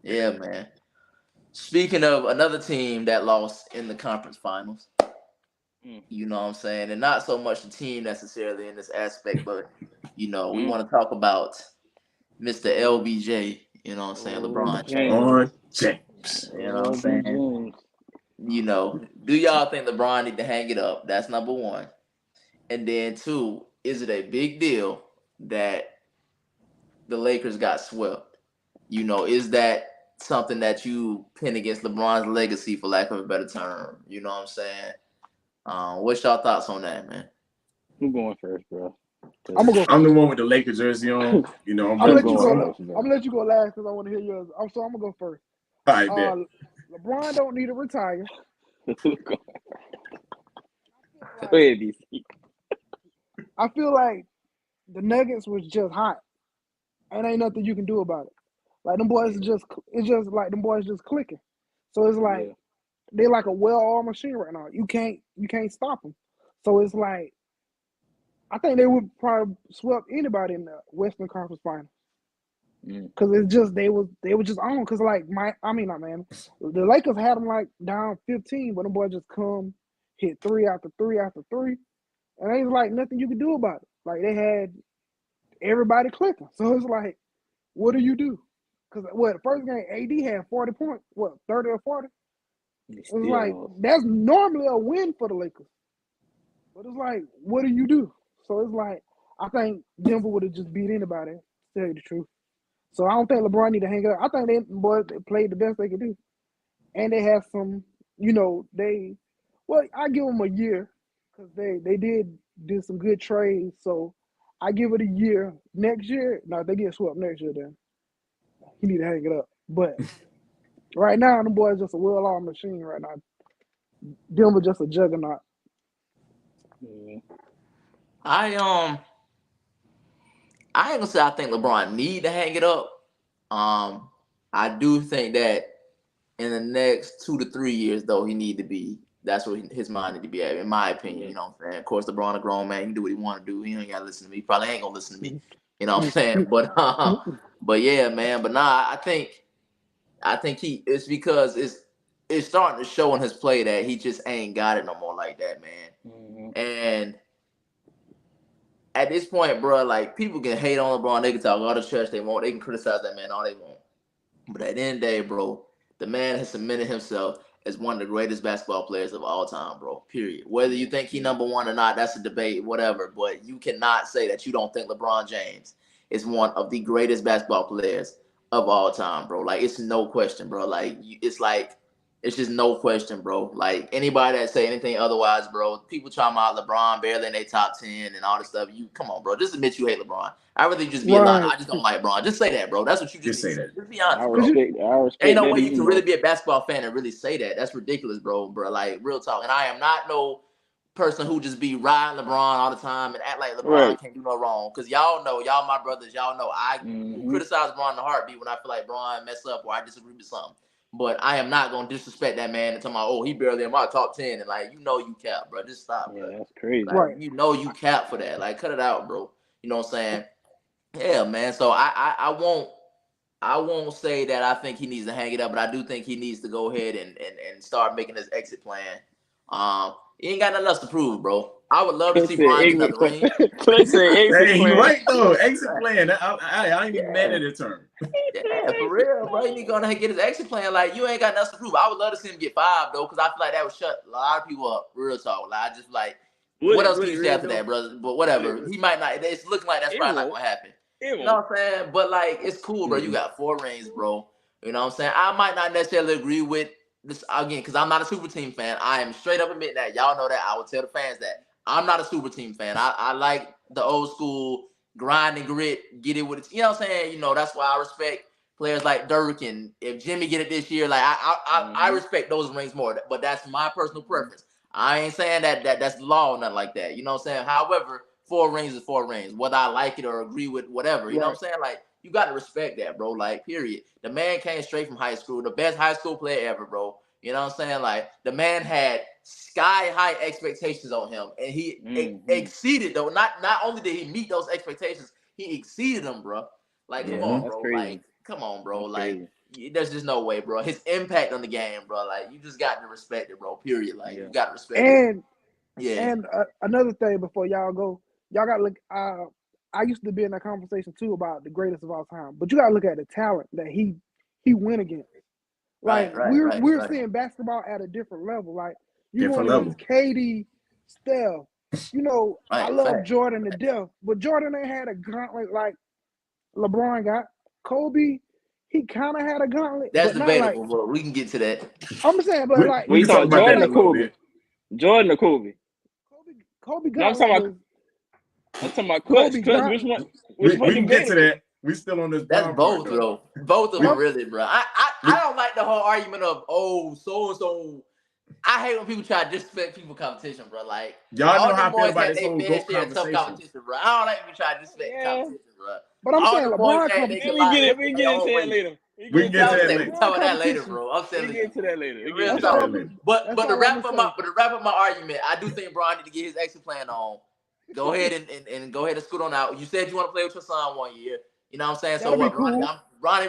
Yeah, man. Speaking of another team that lost in the conference finals, you know what I'm saying? And not so much the team necessarily in this aspect, but, you know, we want to talk about Mr. LBJ, you know what I'm saying? LeBron James. You know what I'm saying? You know, do y'all think LeBron need to hang it up? That's number one. And then two, is it a big deal that the Lakers got swept? You know, is that something that you pin against LeBron's legacy, for lack of a better term? You know what I'm saying? What's y'all thoughts on that, man? I'm going first, bro. I'm gonna go. I'm the one with the Lakers jersey on. You know, I'm gonna let you go. I'm I'm gonna let you go last because I want to hear yours. I'm gonna go first. All right, bet. LeBron don't need to retire. Go ahead, BC. I feel like the Nuggets was just hot, and ain't nothing you can do about it. Like them boys it's just like them boys just clicking. So it's like they're like a well-oiled machine right now. You can't stop them. So it's like I think they would probably swept anybody in the Western Conference Finals. Cause it's just they were just on. Cause like the Lakers had them like down 15, but them boys just come hit 3 after 3 after 3, and ain't like nothing you could do about it. Like they had everybody clicking, so it's like, what do you do? Cause first game AD had 40 points, 30 or 40. It's like that's normally a win for the Lakers, but it's like, what do you do? So it's like I think Denver would have just beat anybody. To tell you the truth. So I don't think LeBron need to hang up. I think they played the best they could do, and they have some. You know, I give them a year because they did some good trades. So I give it a year. Next year, no, if they get swept next year, then he need to hang it up. But right now, the boys just a well-oiled machine. Right now, Denver just a juggernaut. I ain't gonna say I think LeBron need to hang it up. I do think that in the next 2 to 3 years, though, he need to be. That's what his mind need to be at, in my opinion. You know what I'm saying? Of course, LeBron a grown man. He can do what he want to do. He ain't got to listen to me. He probably ain't gonna listen to me. You know what I'm saying? But yeah, man. But nah, I think it's because it's starting to show in his play that he just ain't got it no more like that, man. And at this point, bro, like people can hate on LeBron, they can talk all the trash they want, they can criticize that man all they want. But at the end of the day, bro, the man has cemented himself as one of the greatest basketball players of all time, bro. Period. Whether you think he number one or not, that's a debate, whatever. But you cannot say that you don't think LeBron James is one of the greatest basketball players of all time, bro. Like it's no question, bro. Like it's just no question, bro. Like anybody that say anything otherwise, bro, people talking about LeBron barely in their top 10 and all this stuff. You come on, bro. Just admit you hate LeBron. I really just be a lot. I just don't like LeBron. Just say that, bro. That's what you just say. Just be honest, bro. I respect Ain't no way you can really be a basketball fan and really say that. That's ridiculous, bro. Like real talk. And I am not no person who just be riding LeBron all the time and act like LeBron can't do no wrong. Cause y'all know, y'all my brothers, y'all know I criticize LeBron in a heartbeat when I feel like LeBron mess up or I disagree with something. But I am not gonna disrespect that man and tell my he barely in my top 10 and like you cap, bro. Just stop, bro. Yeah, that's crazy. Like, you cap for that. Like cut it out, bro. You know what I'm saying? Yeah, man. So I won't say that I think he needs to hang it up, but I do think he needs to go ahead and start making his exit plan. He ain't got nothing else to prove, bro. I would love to Clay see said Bron get exit another ring. plan. Clay said exit Hey, he plan. right though. Exit plan. I ain't even mad Yeah. at the term. Yeah, for real, bro. He need to go ahead and get his exit plan. Like, you ain't got nothing to prove. I would love to see him get 5 though, because I feel like that would shut a lot of people up. Real talk. Like, I just like, what else can you say after that, brother? But whatever. He might not. It's looking like that's probably not gonna happen. You know what I'm saying? But like, it's cool, bro. You got 4 rings, bro. You know what I'm saying? I might not necessarily agree with this again, because I'm not a super team fan. I am straight up admitting that. Y'all know that. I will tell the fans that I'm not a super team fan. I like the old school grind and grit, get it with it. You know what I'm saying? You know, that's why I respect players like Dirk, and if Jimmy get it this year, like I respect those rings more. But that's my personal preference. I ain't saying that's law or nothing like that. You know what I'm saying? However, 4 rings is 4 rings. Whether I like it or agree with whatever. You know what I'm saying? Like, you got to respect that, bro. Like, period. The man came straight from high school, the best high school player ever, bro. You know what I'm saying? Like, the man had sky high expectations on him, and he exceeded though. Not only did he meet those expectations, he exceeded them, bro. Like, come on, bro. Like, come on, bro. Like, there's just no way, bro. His impact on the game, bro. Like, you just got to respect it, bro. Period. Like, you got to respect it. And another thing before y'all go, y'all got to look. I used to be in that conversation too about the greatest of all time, but you got to look at the talent that he went against. Like, we're seeing basketball at a different level. Like, you going against KD, Steph. You know, I love Jordan to death, but Jordan ain't had a gauntlet like LeBron got. Kobe, he kind of had a gauntlet. That's but debatable, not like, bro. We can get to that. I'm saying, but like, we can talk about Jordan that or Kobe? Jordan or Kobe? Kobe no, I'm talking about clutch. Which one? We can get to that. We still on this. That's both, bro. Both of them, really, bro. I don't like the whole argument of so and so. I hate when people try to disrespect people competition, bro. Like, y'all know how I feel about this whole GOAT conversation. Tough competition, bro. I don't like when people try to disrespect competition, bro. But I'm saying LeBron competition. We get into that later. We can get to that later. Talk about that later, bro. I'm saying we get to that later. Real talk. But to wrap up my argument, I do think Bron need to get his exit plan on. Go ahead and go ahead and scoot on out. You said you want to play with your son 1 year. You know what I'm saying? That'll so what, cool. Ronnie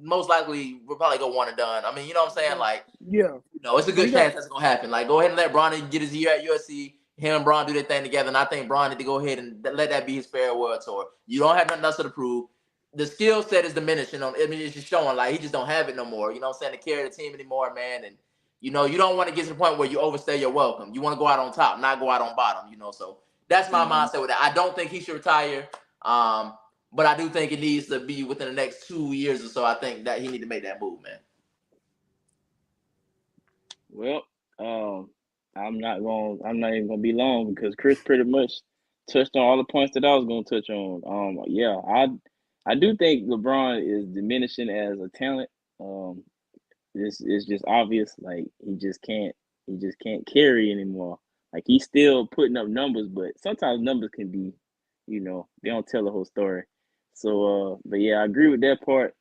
most likely will probably go 1 and done. I mean, you know what I'm saying? Like, it's a good chance that's gonna happen. Like, go ahead and let Bronny get his year at USC. Him and Bron do their thing together, and I think Bron need to go ahead and let that be his farewell tour. You don't have nothing else to prove. The skill set is diminishing. I mean, it's just showing like he just don't have it no more. You know what I'm saying? To carry the team anymore, man. And you know, you don't want to get to the point where you overstay your welcome. You want to go out on top, not go out on bottom. You know, so that's my mindset with that. I don't think he should retire. But I do think it needs to be within the next 2 years or so. I think that he need to make that move, man. Well, I'm not even gonna be long because Chris pretty much touched on all the points that I was gonna touch on. I do think LeBron is diminishing as a talent. It's just obvious. Like, he just can't carry anymore. Like, he's still putting up numbers, but sometimes numbers can be, they don't tell the whole story. So, but yeah, I agree with that part.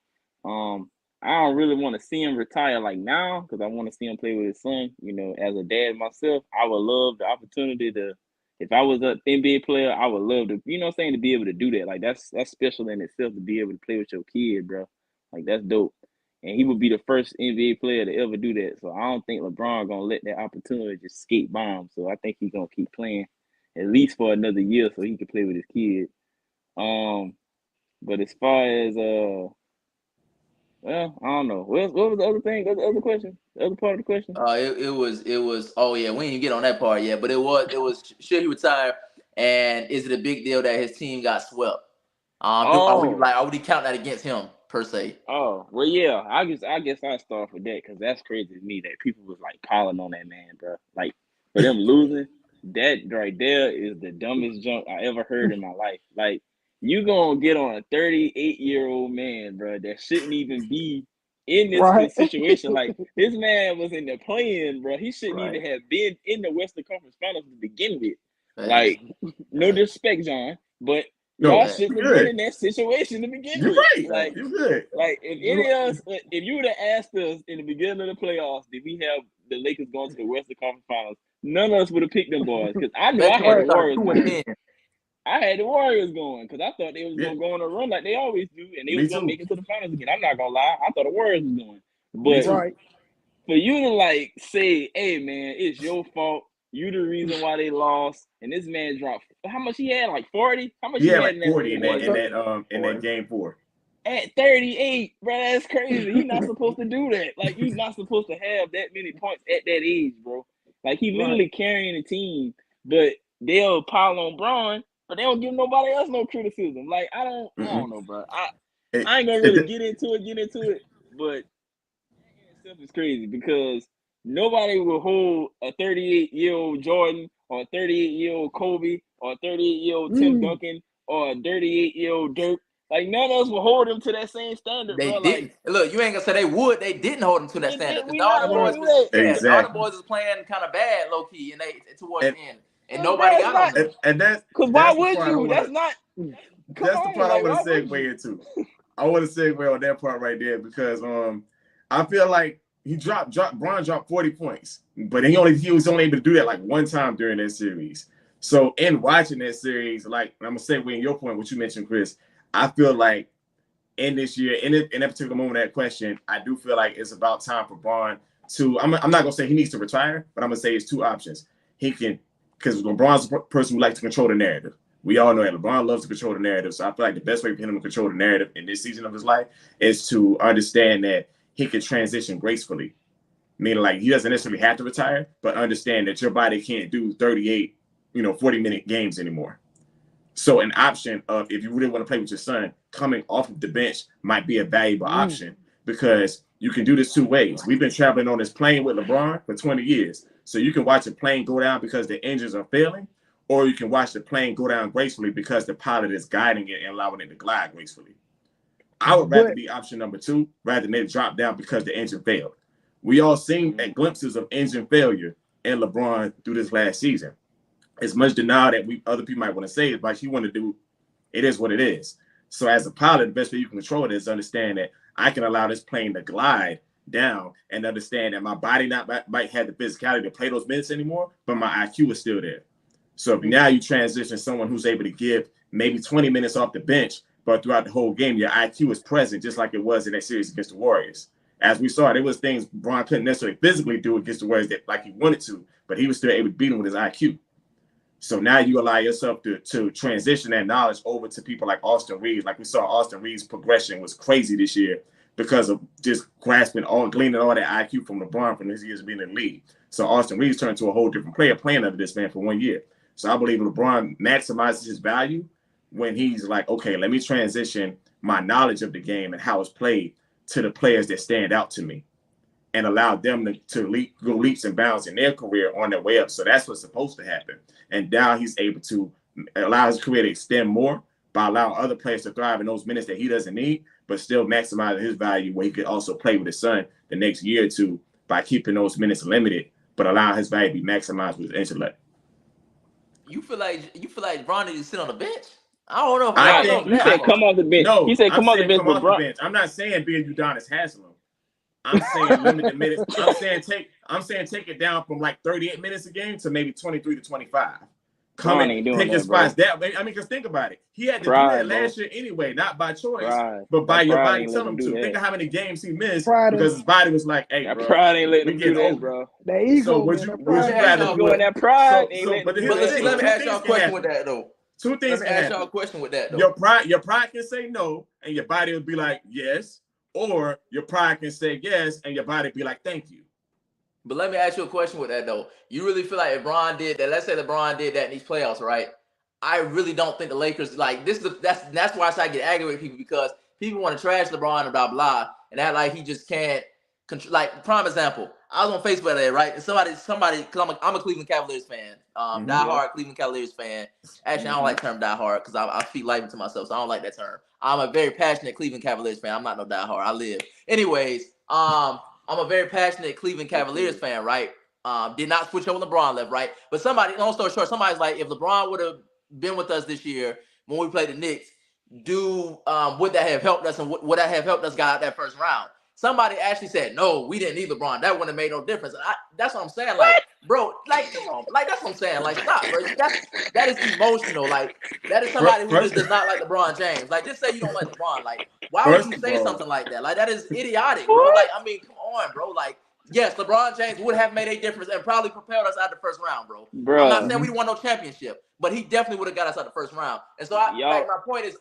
I don't really want to see him retire like now because I want to see him play with his son. As a dad myself, I would love the opportunity to. If I was an NBA player, I would love to, to be able to do that. Like, that's special in itself to be able to play with your kid, bro. Like, that's dope. And he would be the first NBA player to ever do that. So I don't think LeBron gonna let that opportunity just skate by him. So I think he's gonna keep playing at least for another year so he can play with his kid. But as far as well, I don't know. What was the other thing? What was the other question? The other part of the question? It was. Oh yeah, we didn't get on that part yet. But it was. Should he retire? And is it a big deal that his team got swept? Would he count that against him per se? Oh well, yeah. I guess I start with that because that's crazy to me that people was like piling on that man, bro. Like, for them losing, that right there is the dumbest junk I ever heard in my life. Like, you gonna get on a 38-year-old man, bro, that shouldn't even be in this situation. Like, this man was in the playing, bro. He shouldn't even have been in the Western Conference Finals to begin with. Like, no disrespect, John, but y'all shouldn't have been in that situation to begin with. Right. Like, you're good. Like, if you would have asked us in the beginning of the playoffs, did we have the Lakers going to the Western Conference Finals? None of us would have picked them boys because I knew I had the Warriors going. I had the Warriors going because I thought they was going to go on a run like they always do, and they was going to make it to the finals again. I'm not going to lie. I thought the Warriors was going. But for you to, like, say, hey, man, it's your fault, You the reason why they lost, and this man dropped. How much he had? Like 40. How much He he had had like in that 40 in fourth quarter? that game 4. At 38, bro, that's crazy. He's not supposed to do that. Like, you're not supposed to have that many points at that age, bro. Like, he literally carrying the team, but they'll pile on Braun, but they don't give nobody else no criticism. Like, I don't know, bro. I ain't gonna really get into it, but that itself is crazy because nobody will hold a 38-year-old Jordan or a 38-year-old Kobe or a 38-year-old Tim Duncan or a 38-year-old Dirk. Like, none of us will hold them to that same standard, They bro. didn't. Like, Look, you ain't gonna say they would. They didn't hold them to that standard because we all not the gonna boys do was that. all the boys was playing kind of bad, low key, and they towards And, the end, and nobody got on them. And that's because why the would part you? That's not. That's the part I want to segue you? into. I want to segue on that part right there because I feel like Braun dropped 40 points, but he was only able to do that like one time during that series. So in watching that series, like I'm gonna segue in your point, what you mentioned, Chris. I feel like in this year, in that particular moment, that question, I do feel like it's about time for Braun to. I'm not gonna say he needs to retire, but I'm gonna say it's two options. He can, because LeBron's a person who likes to control the narrative. We all know that LeBron loves to control the narrative. So I feel like the best way for him to control the narrative in this season of his life is to understand that he can transition gracefully. Meaning, like, he doesn't necessarily have to retire, but understand that your body can't do 38, 40-minute games anymore. So an option of, if you really want to play with your son, coming off of the bench might be a valuable option because you can do this two ways. We've been traveling on this plane with LeBron for 20 years. So you can watch a plane go down because the engines are failing, or you can watch the plane go down gracefully because the pilot is guiding it and allowing it to glide gracefully. I would rather be option number 2 rather than it drop down because the engine failed. We all seen glimpses of engine failure in LeBron through this last season. As much denial that other people might want to say is like you want to do, it is what it is. So as a pilot, the best way you can control it is understand that I can allow this plane to glide down and understand that my body might have the physicality to play those minutes anymore, but my IQ is still there. So if now you transition someone who's able to give maybe 20 minutes off the bench, but throughout the whole game, your IQ is present just like it was in that series against the Warriors. As we saw, there was things Bron couldn't necessarily physically do against the Warriors that like he wanted to, but he was still able to beat him with his IQ. So now you allow yourself to transition that knowledge over to people like Austin Reeves. Like we saw Austin Reeves' progression was crazy this year because of just gleaning all that IQ from LeBron from his years of being in the league. So Austin Reeves turned to a whole different player playing under this man for 1 year. So I believe LeBron maximizes his value when he's like, okay, let me transition my knowledge of the game and how it's played to the players that stand out to me and allow them to go leaps and bounds in their career on their way up. So that's what's supposed to happen. And now he's able to allow his career to extend more by allowing other players to thrive in those minutes that he doesn't need, but still maximizing his value where he could also play with his son the next year or two by keeping those minutes limited, but allowing his value to be maximized with his intellect. You feel like Bron needs to sit on the bench? I don't know. I think he said come off the bench. No, he said come off the bench. Come off the bench. I'm not saying be a Udonis Haslam. I'm saying limit the minutes. I'm saying take it down from like 38 minutes a game to maybe 23 to 25. Come and pick his spots that way. I mean, because think about it. He had to do that last year anyway, not by choice, but by your body telling him to. Think of how many games he missed because his body was like, "Hey, bro, pride ain't letting him do that, bro." That ego, so would you rather go in that pride? But let me ask y'all a question with that though. Two things. Let me ask y'all a question with that though. Your pride can say no, and your body will be like yes. Or your pride can say yes, and your body be like, thank you. But let me ask you a question with that, though. You really feel like if Bron did that, let's say LeBron did that in these playoffs, right? I really don't think the Lakers, like, that's why I get aggravated with people because people want to trash LeBron and blah, blah, and act like he just can't control. Like, prime example, I was on Facebook today, right? And somebody, because I'm a Cleveland Cavaliers fan, diehard Cleveland Cavaliers fan. Actually, I don't like the term diehard because I feed life into myself, so I don't like that term. I'm a very passionate Cleveland Cavaliers fan. I'm not no diehard. I live. Anyways, I'm a very passionate Cleveland Cavaliers fan, right? Did not switch over LeBron left, right? But somebody, long story short, somebody's like, if LeBron would have been with us this year when we played the Knicks, would that have helped us and would that have helped us get out that first round? Somebody actually said, no, we didn't need LeBron. That wouldn't have made no difference. And that's what I'm saying. Like, bro, like, come on. Like, that's what I'm saying. Like, stop, bro. That is emotional. Like, that is somebody who just does not like LeBron James. Like, just say you don't like LeBron. Like, why would you say something like that? Like, that is idiotic, bro. Like, I mean, come on, bro. Like, yes, LeBron James would have made a difference and probably propelled us out of the first round, bro. Bruh. I'm not saying we didn't won no championship, but he definitely would have got us out of the first round. And so, my point is,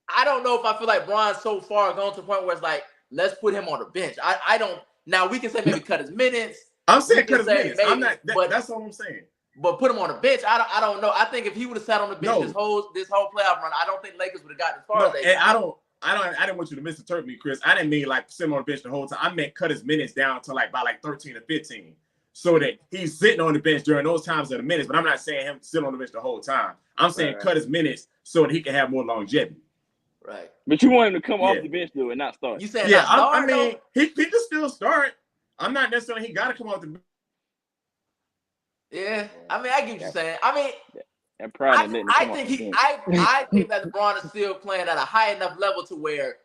I don't know if I feel like Bron's so far gone to the point where it's like, let's put him on the bench. I don't. Now we can say maybe cut his minutes. I'm saying cut his minutes. Maybe, I'm not. That's all I'm saying. But put him on the bench. I don't know. I think if he would have sat on the bench this whole playoff run, I don't think Lakers would have gotten as far as they got. I didn't want you to misinterpret me, Chris. I didn't mean like sit him on the bench the whole time. I meant cut his minutes down to by 13 or 15, so that he's sitting on the bench during those times of the minutes. But I'm not saying him sit on the bench the whole time. I'm saying cut his minutes so that he can have more longevity. Right. But you want him to come off the bench though and not start. You saying I mean he can still start. I'm not necessarily he got to come off the bench. Yeah, I mean I get what you're saying. I mean. I think that LeBron is still playing at a high enough level to where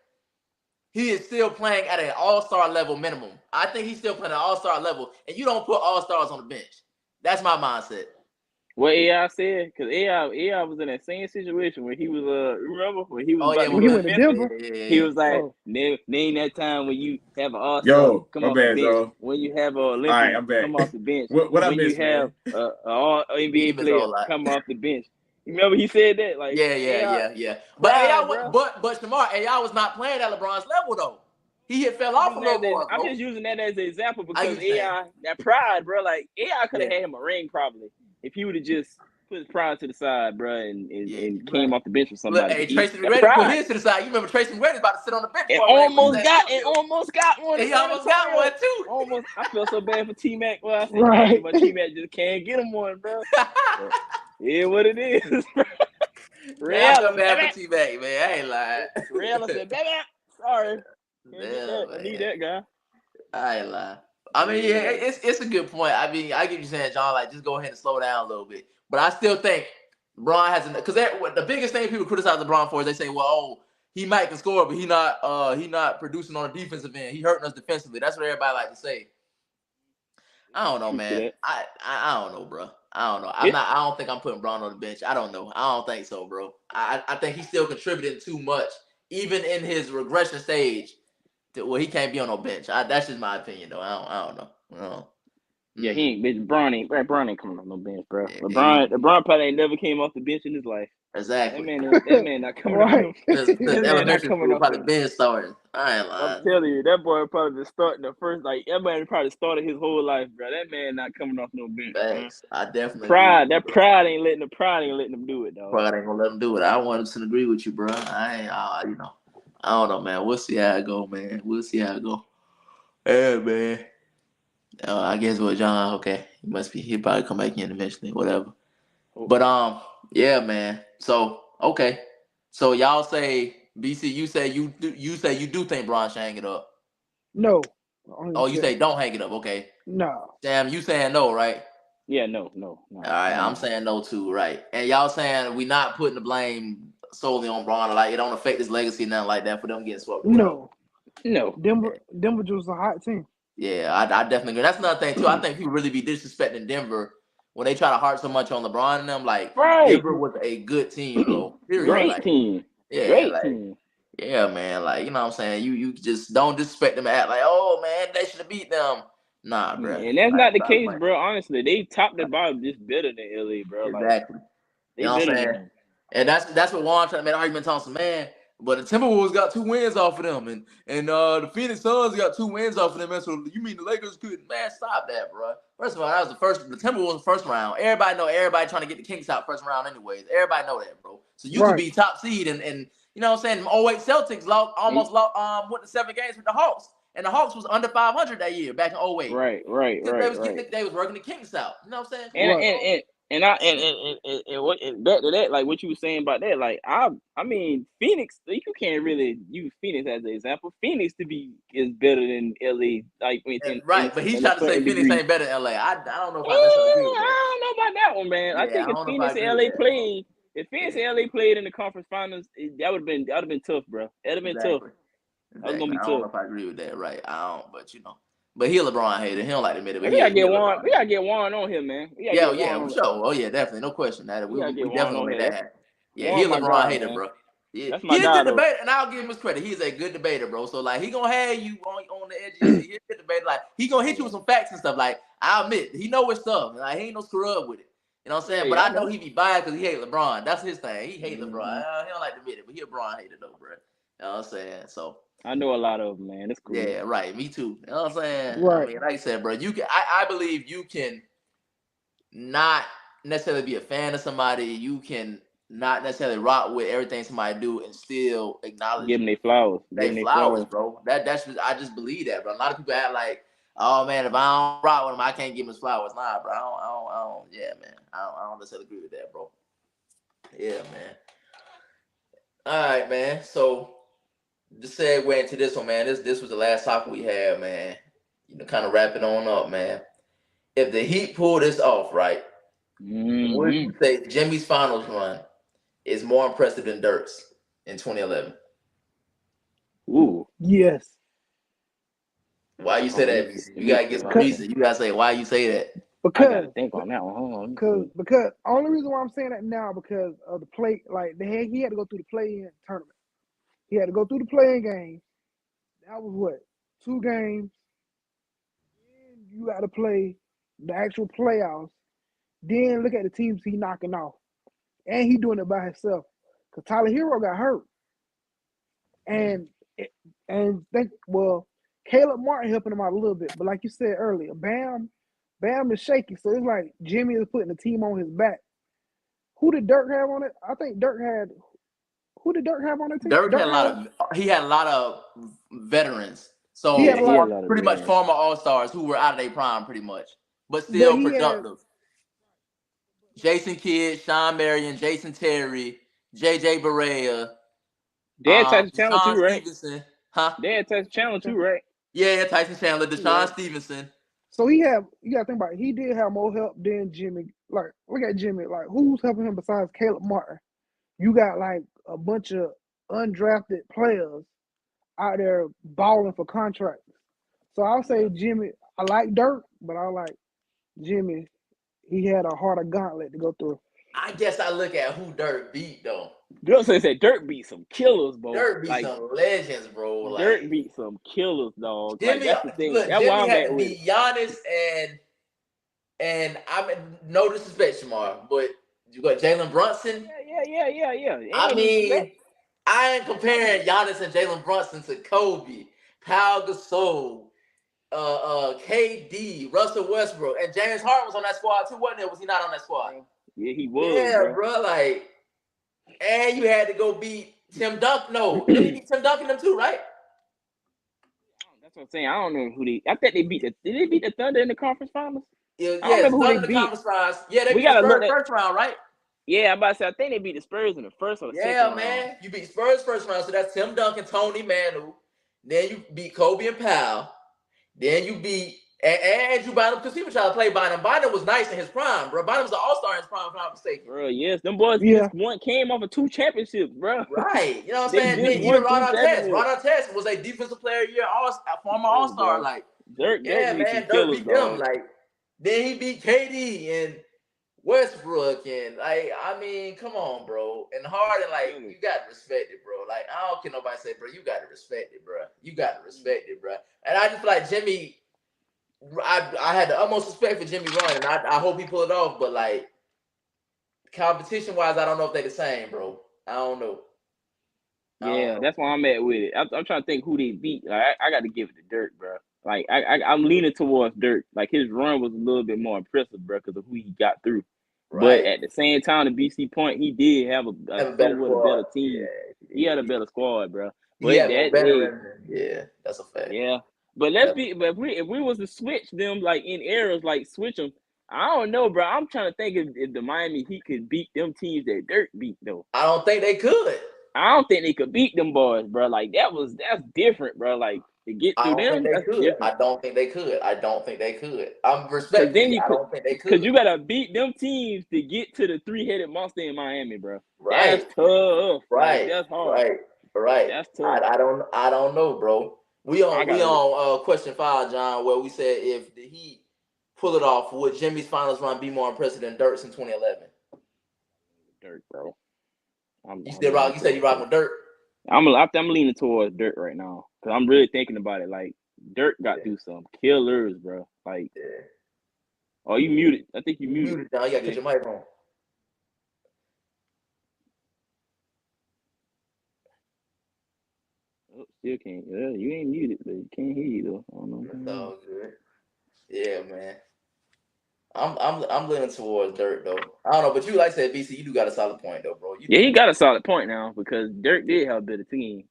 he is still playing at an all-star level minimum. I think he's still playing at an all-star level, and you don't put all-stars on the bench. That's my mindset. What AI said, because AI was in that same situation where he was remember when he was when he went to Denver, he was like name that time when you have an all-star come off the bench, Joe. when you have an Olympic come off the bench, what when you have an all NBA player come off the bench. You remember he said that? Like yeah. But AI, but Shamar, AI was not playing at LeBron's level though. He had fell off a little more. I'm just using that as an example because AI, that pride, bro. Like AI could have had him a ring probably. If he would have just put his pride to the side, bro, and came off the bench with somebody. Look, hey, Tracy McGrady put his to the side. You remember Tracy McGrady's about to sit on the bench. And almost got one. He almost got one too. Almost. I feel so bad for T-Mac. Well, I said, but T-Mac just can't get him one, bro. Yeah, what it is, bro. I feel bad for T-Mac, man. I ain't lying. Real said, baby, sorry. I need that guy. I ain't lying. I mean, yeah, it's a good point. I mean, I get you saying, John, like, just go ahead and slow down a little bit. But I still think LeBron hasn't, because the biggest thing people criticize LeBron for is they say, well, he might can score, but he not producing on the defensive end. He hurting us defensively. That's what everybody like to say. I don't know, man. I don't know, bro. I don't know. I don't think I'm putting Bron on the bench. I don't know. I don't think so, bro. I think he's still contributing too much, even in his regression stage. Well, he can't be on no bench. That's just my opinion, though. I don't know. Yeah, he ain't. Bitch, Bron ain't coming on no bench, bro. Yeah, LeBron probably ain't never came off the bench in his life. Exactly. That man not coming off. Elementary school probably been starting. I ain't lying. I'm telling you, that boy probably been starting the first. Like that man probably started his whole life, bro. That man not coming off no bench. Thanks. I definitely. Pride ain't letting him do it, dog. Pride ain't gonna let him do it. I wanted to agree with you, bro. I don't know, man. We'll see how it go, man. We'll see how it go. Yeah, man. I guess what John, okay. He'll probably come back in eventually, whatever. But yeah, man. So okay. So y'all say BC, you say you do think Bron should hang it up. No. Oh, you say don't hang it up, okay. No. Damn, you saying no, right? Yeah, no. All right, I'm saying no too, right? And y'all saying we not putting the blame solely on Bron, like it don't affect his legacy, nothing like that for them getting swept. No. Denver was a hot team. Yeah, I definitely agree. That's another thing too. I think people really be disrespecting Denver when they try to harp so much on LeBron and them. Like Denver was a good team, bro. Great team. Yeah, great team. Yeah, man. Like, you know what I'm saying? You just don't disrespect them and act like, oh man, they should have beat them. Nah, bro. And that's not the case, bro. Honestly, they top to bottom just better than LA, bro. Exactly. Like, you know what I'm saying? And that's what Juan tried to make an argument on some man. But the Timberwolves got 2 wins off of them, and the Phoenix Suns got 2 wins off of them. And so you mean the Lakers couldn't? Man, stop that, bro. First of all, that was the Timberwolves was the first round. Everybody trying to get the Kings out first round anyways. Everybody know that, bro. So you could be top seed and you know what I'm saying? 08 Celtics went to 7 games with the Hawks. And the Hawks was under 500 that year back in 08. Right. They was working the Kings out. You know what I'm saying? And back to that, like what you were saying about that, like I mean Phoenix, you can't really use Phoenix as an example. Phoenix is better than LA, like but he's trying to say Phoenix ain't better than LA. I don't know if I necessarily agree with that. I don't know about that one, man. I think if Phoenix and LA played, in the conference finals, that would have been tough, bro. That'd have been tough. That was gonna be tough. I don't know if I agree with that, right? I don't, but you know. But he a LeBron hater. He don't like to admit it. We gotta get Juan on here, man. Yeah, for sure. Oh yeah, definitely, no question. We definitely make that happen. Yeah, he a LeBron hater, bro. Yeah, That's my he's a guy good though. debater, and I'll give him his credit. He's a good debater, bro. So like, he gonna have you on the edge of your seat. He's a good debater. Like, he gonna hit you with some facts and stuff. Like, I admit, he know his stuff. Like, he ain't no screw up with it. You know what I'm saying? But I know he be biased because he hate LeBron. That's his thing. He hate LeBron. He don't like to admit it, but he a LeBron hater though, bro. You know what I'm saying? So I know a lot of them, man. It's cool. yeah, right. Me too. You know what I'm saying? Right. I mean, like I said, bro, you can. I believe you can not necessarily be a fan of somebody. You can not necessarily rock with everything somebody do and still acknowledge Give them their flowers. they flowers, bro. That's just, I just believe that, bro. A lot of people act like, oh man, if I don't rock with him, I can't give him his flowers. Nah, bro. I don't. Yeah, man. I don't necessarily agree with that, bro. Yeah, man. All right, man. So just segue into this one, man. This was the last topic we had, man. You know, kind of wrap it on up, man. If the Heat pull this off, right? Would you say Jimmy's finals run is more impressive than Dirk's in 2011? Ooh. Yes. Why you say that, BC? You gotta get some reason. You gotta say why you say that. I gotta think on that one. Hold on. Because only reason why I'm saying that now because of the play, like he had to go through the play-in tournament. He had to go through the play-in game. That was what, 2 games. Then you got to play the actual playoffs. Then look at the teams he knocking off, and he doing it by himself. Cause Tyler Hero got hurt, and Caleb Martin helping him out a little bit. But like you said earlier, Bam is shaky, so it's like Jimmy is putting the team on his back. Who did Dirk have on it? I think Dirk had. Who did Dirk have on the team? Dirk had a lot of veterans. So he had a lot of pretty much former all-stars who were out of their prime pretty much, but still productive. Jason Kidd, Sean Marion, Jason Terry, JJ Barea. They had Tyson Chandler too, right? Stevenson. Huh? They had Tyson Chandler too, right? Yeah, Tyson Chandler, Deshaun Stevenson. So you got to think about it. He did have more help than Jimmy. Like, look at Jimmy. Like, who's helping him besides Caleb Martin? You got like a bunch of undrafted players out there balling for contracts. So I'll say Jimmy. I like Dirk, but I like Jimmy. He had a harder gauntlet to go through. I guess I look at who Dirk beat though. Dirk said Dirk beat some killers, bro. Dirk beat some legends, bro. Like, Dirk beat some killers, dog. Jimmy, that's the thing. Look, that's Jimmy why I'm had at to with beat Giannis and I'm no disrespect, Shamar, but you got Jalen Brunson. Yeah. I mean, I ain't comparing Giannis and Jalen Brunson to Kobe, Pau Gasol, KD, Russell Westbrook, and James Harden was on that squad too, wasn't it? Was he not on that squad? Yeah, he was. Yeah, bro. Like, and you had to go beat Tim Duncan. No, did he beat Tim Duncan them too, right? That's what I'm saying. I don't know who they. I think they beat the. Did they beat the Thunder in the conference finals? Yeah, I don't remember who they beat. Conference finals. Yeah, they beat the Spurs first round, right? Yeah, I'm about to say. I think they beat the Spurs in the first or the second round. Yeah, man. You beat Spurs first round, so that's Tim Duncan, Tony Manu. Then you beat Kobe and Powell. Then you beat and you Bynum because people try to play Bynum. Bynum was nice in his prime, bro. Bynum was an all-star in his prime, if I'm not mistaken. Bro, yes, them boys just came off of 2 championships, bro. Right, you know what I'm saying. Then even Ron Artest was a defensive player of the year, former all-star. Bro. Like Dirk beat them. Like then he beat KD and Westbrook and like I mean, come on, bro. And Harden, like you got to respect it, bro. Like I don't care nobody say, bro. You got to respect it, bro. You got to respect it, bro. And I just feel like Jimmy. I had the utmost respect for Jimmy Run, and I hope he pull it off. But like competition wise, I don't know if they the same, bro. I don't know. Yeah, that's why I'm at with it. I'm trying to think who they beat. Like I got to give it to Dirk, bro. Like I'm leaning towards Dirk. Like his run was a little bit more impressive, bro, because of who he got through. Right. But at the same time, the BC point, he did have a better team. Yeah, he had a better squad, bro. But yeah, that's a fact. Yeah. But if we was to switch them like in eras, like switch them, I don't know, bro. I'm trying to think if the Miami Heat could beat them teams that Dirk beat though. I don't think they could. I don't think they could beat them boys, bro. Like that's different, bro. Like to get through them, that's different. I don't think they could. I'm respecting. I don't think they could. Because you gotta beat them teams to get to the 3-headed monster in Miami, bro. Right. That's tough. Right. Like, that's hard. Right. That's tough. I don't know, bro. We on question 5, John, where we said if the Heat pull it off, would Jimmy's finals run be more impressive than Dirk's in 2011? Dirk, bro. You still rock? You said you rock with Dirt. I'm leaning towards Dirt right now because I'm really thinking about it. Like Dirt got through some killers, bro. Like, oh, you muted? I think you muted. Now you gotta get your mic on. Oh, still can't. Yeah, you ain't muted, but you can't hear you though. I don't know. That's all good. Yeah, man. I'm leaning towards Dirt though. I don't know, but you like I said, BC, you do got a solid point though, bro. He got a solid point now because Dirt did have a better team.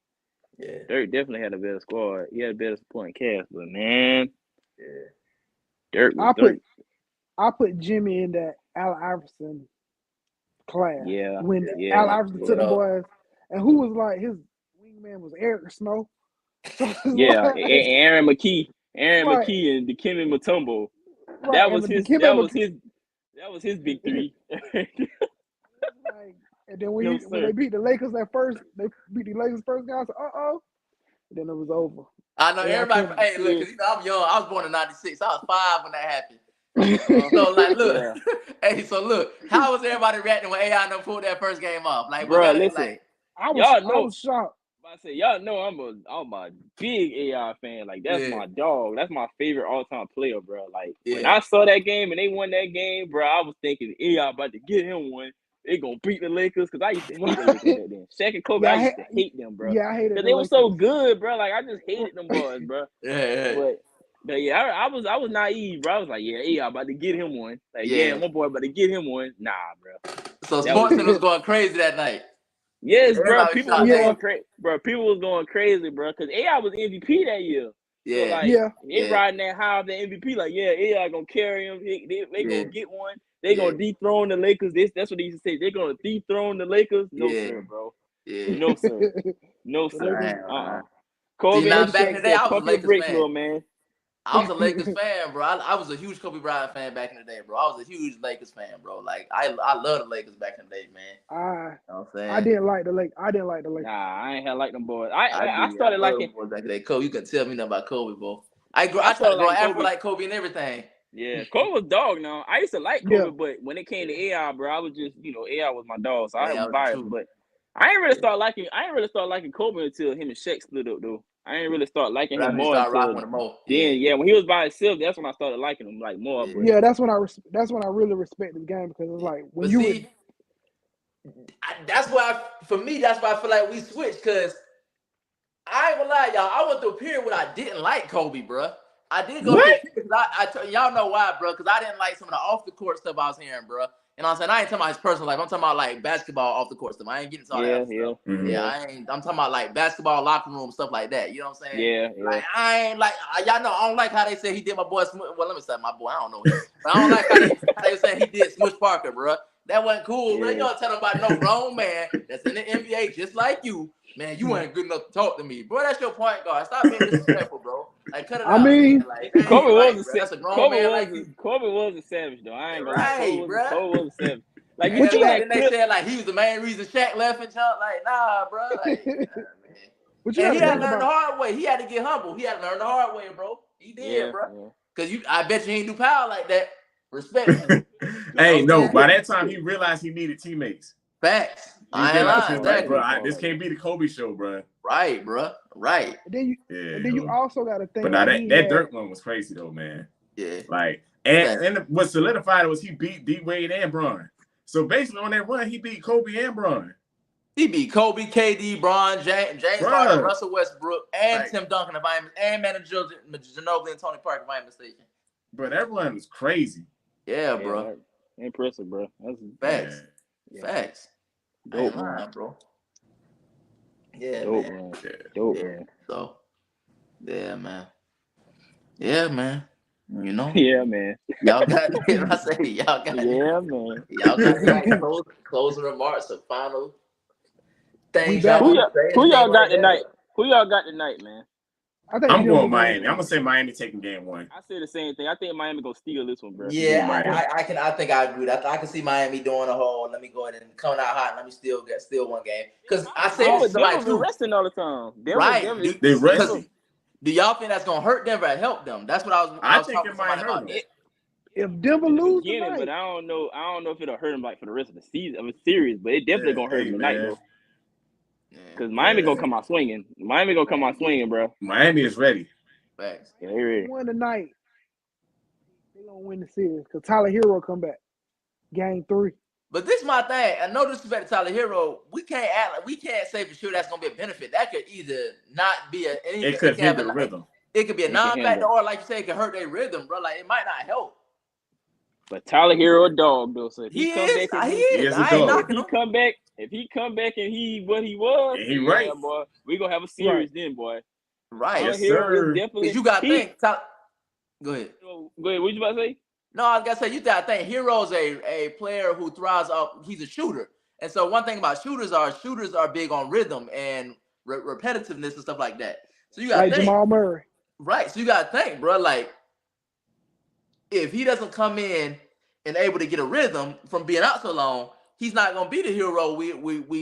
Yeah. Dirt definitely had a better squad. He had a better supporting cast, but man, Dirt. I put Jimmy in that Al Iverson class. Yeah. When Al Iverson took the boys, and who was like his wingman was Eric Snow. So like, Aaron McKee and Dikembe Mutombo. Right. That was his big three. And then when they beat the Lakers first game, I said, and then it was over. I know everybody. Hey, look, cause I'm young. I was born in '96. I was 5 when that happened. So like, look, hey, so look, how was everybody reacting when AI done pulled that first game off? Like, bro, listen, I was shocked. I say, y'all know I'm a big AI fan. Like, that's my dog. That's my favorite all-time player, bro. Like, when I saw that game and they won that game, bro, I was thinking AI about to get him one. They gonna beat the Lakers because I used to hate the Lakers back then. Shaq and Kobe, I used to hate them, bro. Yeah, I hated them. Because they were so good, bro. Like, I just hated them boys, bro. But yeah, I was naive, bro. I was like, yeah, AI about to get him one. Like, my boy about to get him one. Nah, bro. So SportsCenter was going crazy that night. Yes, bro. People was going crazy, bro. People was going crazy, bro. Because AI was MVP that year. Yeah, so, like, they riding that high of the MVP. Like, AI gonna carry him. They gonna get one. They gonna dethrone the Lakers. That's what they used to say. They're gonna dethrone the Lakers. No sir, bro. No sir. No sir. Kobe, back in the day, I was a Lakers fan. Man. I was a Lakers fan, bro. I was a huge Kobe Bryant fan back in the day, bro. I was a huge Lakers fan, bro. Like I love the Lakers back in the day, man. You know what I'm saying? I didn't like the Lakers. Nah, I ain't had like them boys. I started liking boys back in the day. Kobe, you can tell me nothing about Kobe, bro. I started going after like Kobe and everything. Yeah, Kobe was dog now. I used to like Kobe, but when it came to AI, bro, I was just, AI was my dog, so I was biased. But I ain't really start liking Kobe until him and Shaq split up, though. I ain't really start liking him more until then. When he was by himself, that's when I started liking him like more. But yeah, that's when I really respect this game because it's like when that's why for me that's why I feel like we switched because I ain't gonna lie, y'all. I went through a period where I didn't like Kobe, bro. I did go through y'all know why, bro, because I didn't like some of the off the court stuff I was hearing, bro. You know what I'm saying? I ain't talking about his personal life. I'm talking about like basketball off the court stuff. I ain't getting to all that stuff. Mm-hmm. Yeah, I'm talking about like basketball locker room stuff like that. You know what I'm saying? Yeah. Like I ain't like y'all know I don't like how they say he did my boy. Well, let me say my boy. I don't know him, but I don't like how they say he did Smush Parker, bro. That wasn't cool. Man, you don't tell about no grown man that's in the NBA just like you. Man, you ain't good enough to talk to me, bro. That's your point guard. Stop being disrespectful, bro. Like, cut it out. I mean, like, Kobe was that's a grown man like you. Kobe was a savage, though. I ain't gonna lie. bro. Kobe was a savage. Like, what you like? They said like he was the main reason Shaq left and jump. Like, nah, bro. Like, man. And he had to learn the hard way. He had to get humble. He had to learn the hard way, bro. He did, bro. Cause I bet you he didn't do power like that. Respect. Hey, no. By that time, he realized he needed teammates. Facts. I ain't lying. Like, bro, this can't be the Kobe show, bro. Right, bro. Right. And then you also got to think. But now that Dirk one was crazy though, man. Yeah. Like, and what solidified it was he beat D Wade and Bron. So basically on that run, he beat Kobe and Bron. He beat Kobe, KD, Bron, James Harden, Russell Westbrook, and Tim Duncan if I'm and Manager Ginobili and Tony Parker if I'm mistaken. But that run was crazy. Yeah, bro. Impressive, bro. That's facts. Yeah. Facts. Dope, man, bro. Yeah, dope, man. Dope, man. So, yeah, man. Yeah, man. You know? Yeah, man. Y'all got I say y'all got man. Y'all got closing remarks or final things. Who y'all got tonight? Who y'all got tonight, man? I'm going Miami. I'm gonna say Miami taking game one. I say the same thing. I think Miami gonna steal this one, bro. Yeah, I think I agree. I can see Miami doing a whole. Let me go ahead and come out hot. And let me still one game because I say this is somebody too. Resting all the time. They resting. Do y'all think that's gonna hurt Denver or help them? That's what I was think it might hurt them. If Denver in the lose beginning, but tonight, I don't know if it'll hurt him like for the rest of the season of a series. But it definitely gonna hurt Hey him tonight man, though, because Miami gonna come out swinging. Miami gonna come out swinging, bro. Miami is ready. Facts. Yeah, they ready. win tonight, they gonna win the series because Tyler Hero come back, game 3. But this is my thing. And no disrespect to Tyler Hero, we can't say for sure that's gonna be a benefit. That could either not be It could hinder the rhythm. It could be a It can non-factor, hinder. or like you say, it could hurt their rhythm, bro. Like it might not help. But Tyler Hero a dog though, so if He come is. back, He He is. is a I ain't dog. knocking him. if he come back and he what he was, And he right. boy, we gonna have a series then, boy. Right. Tyler Yes, Hero sir. is definitely. Because you got to think. Go ahead. Go ahead. What you about to say? No, I was gonna say you got to think. Hero's a player who thrives up. He's a shooter, and so one thing about shooters are big on rhythm and repetitiveness and stuff like that. So you got to Like think. Jamal Murray. Right. So you got to think, bro. Like if he doesn't come in and able to get a rhythm from being out so long, he's not gonna be the hero we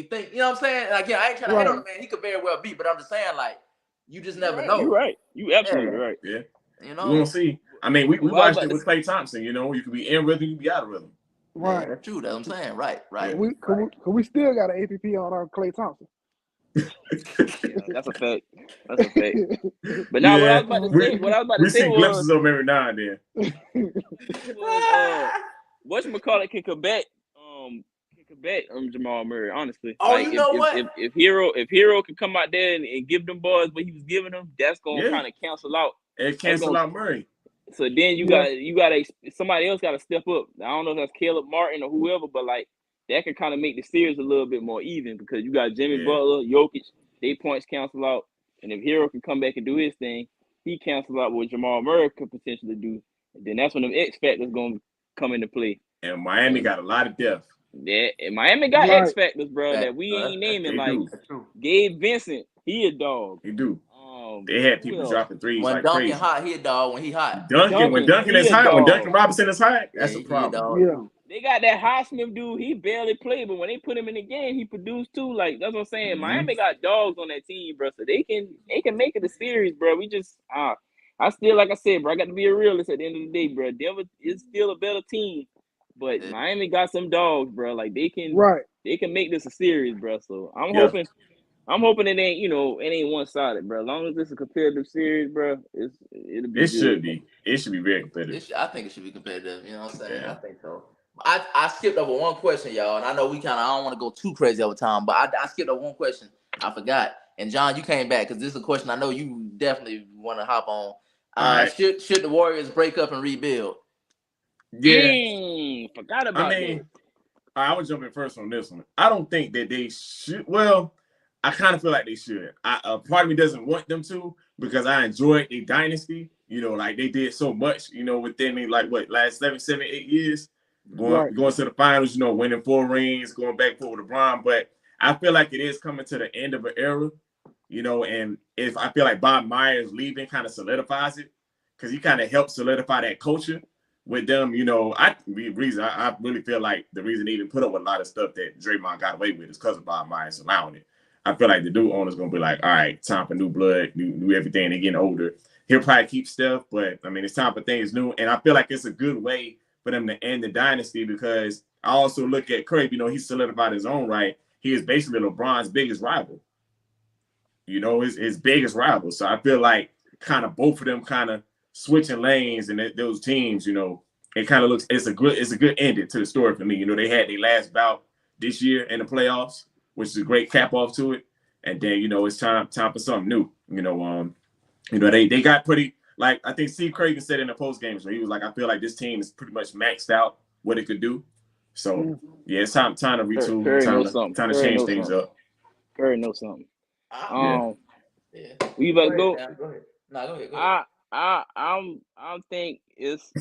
think. You know what I'm saying? And again, I ain't trying to hate on the man. He could very well be, but I'm just saying, like, you just never know. You're right. You absolutely right. Yeah. You We know, gonna see. I mean, we watched it with Klay Thompson. You know, you could be in rhythm, you could be out of rhythm. Right. Yeah, that's true. That's what I'm saying. Right. Yeah. We still got an APP on our Klay Thompson. That's a fact. That's a fact. But now what I was about to say see was glimpses of him every now and then. whatchamacallit can come back Jamal Murray, honestly. Oh, like, you know what? If Hero can come out there and give them boys what he was giving them, that's gonna kind of cancel out. It cancel out Murray. So then you got somebody else got to step up. I don't know if that's Caleb Martin or whoever, but like that can kind of make the series a little bit more even because you got Jimmy Butler, Jokic, they points cancel out, and if Hero can come back and do his thing, he cancels out what Jamal Murray could potentially do. And then that's when them X factors gonna come into play. And Miami got a lot of depth. Yeah, and Miami got X factors, bro, that we ain't naming. Like Gabe Vincent, he a dog. He do. They had people dropping threes when like Duncan crazy. Hot, he a dog. When he hot, when Duncan is hot, when Duncan Robinson is hot, that's a problem. Yeah. They got that Highsmith dude. He barely played, but when they put him in the game, he produced too. Like that's what I'm saying. Mm-hmm. Miami got dogs on that team, bro. So they can make it a series, bro. We just I still, like I said, bro, I got to be a realist at the end of the day, bro. Denver is still a better team, but Miami got some dogs, bro. Like they can make this a series, bro. So I'm hoping it ain't one sided, bro. As long as it's a competitive series, bro, it'll be. It should be. It should be very competitive. I think it should be competitive. You know what I'm saying? Yeah. I think so. I skipped over one question, y'all, and I know I don't want to go too crazy over time, but I skipped over one question. I forgot. And John, you came back because this is a question I know you definitely want to hop on. Right. Should the Warriors break up and rebuild? Yeah. Forgot about that. I would jump in first on this one. I don't think that they should. Well, I kind of feel like they should. Part of me doesn't want them to because I enjoyed the dynasty. You know, like they did so much, within the last 7, 8 years. Going to the finals, winning 4 rings, going back and forth with LeBron. But I feel like it is coming to the end of an era, and if I feel like Bob Myers leaving kind of solidifies it because he kind of helped solidify that culture with them. I really feel like the reason they even put up with a lot of stuff that Draymond got away with is because of Bob Myers allowing it. I feel like the new owner's going to be like, all right, time for new blood, new everything. They're getting older. He'll probably keep Steph, but, I mean, it's time for things new. And I feel like it's a good way for them to end the dynasty because I also look at Curry, he solidified his own right. He is basically LeBron's biggest rival. His biggest rival. So I feel like kind of both of them kind of switching lanes and those teams, it kind of looks, it's a good ending to the story for me. They had their last bout this year in the playoffs, which is a great cap off to it. And then, it's time for something new. They got pretty, like, I think Steve Craven said in the post games where he was like, I feel like this team is pretty much maxed out what it could do. So, yeah, it's time to retool, time to change things up. Curry knows something. Yeah. We about to go. Go ahead. No, go ahead. I think it's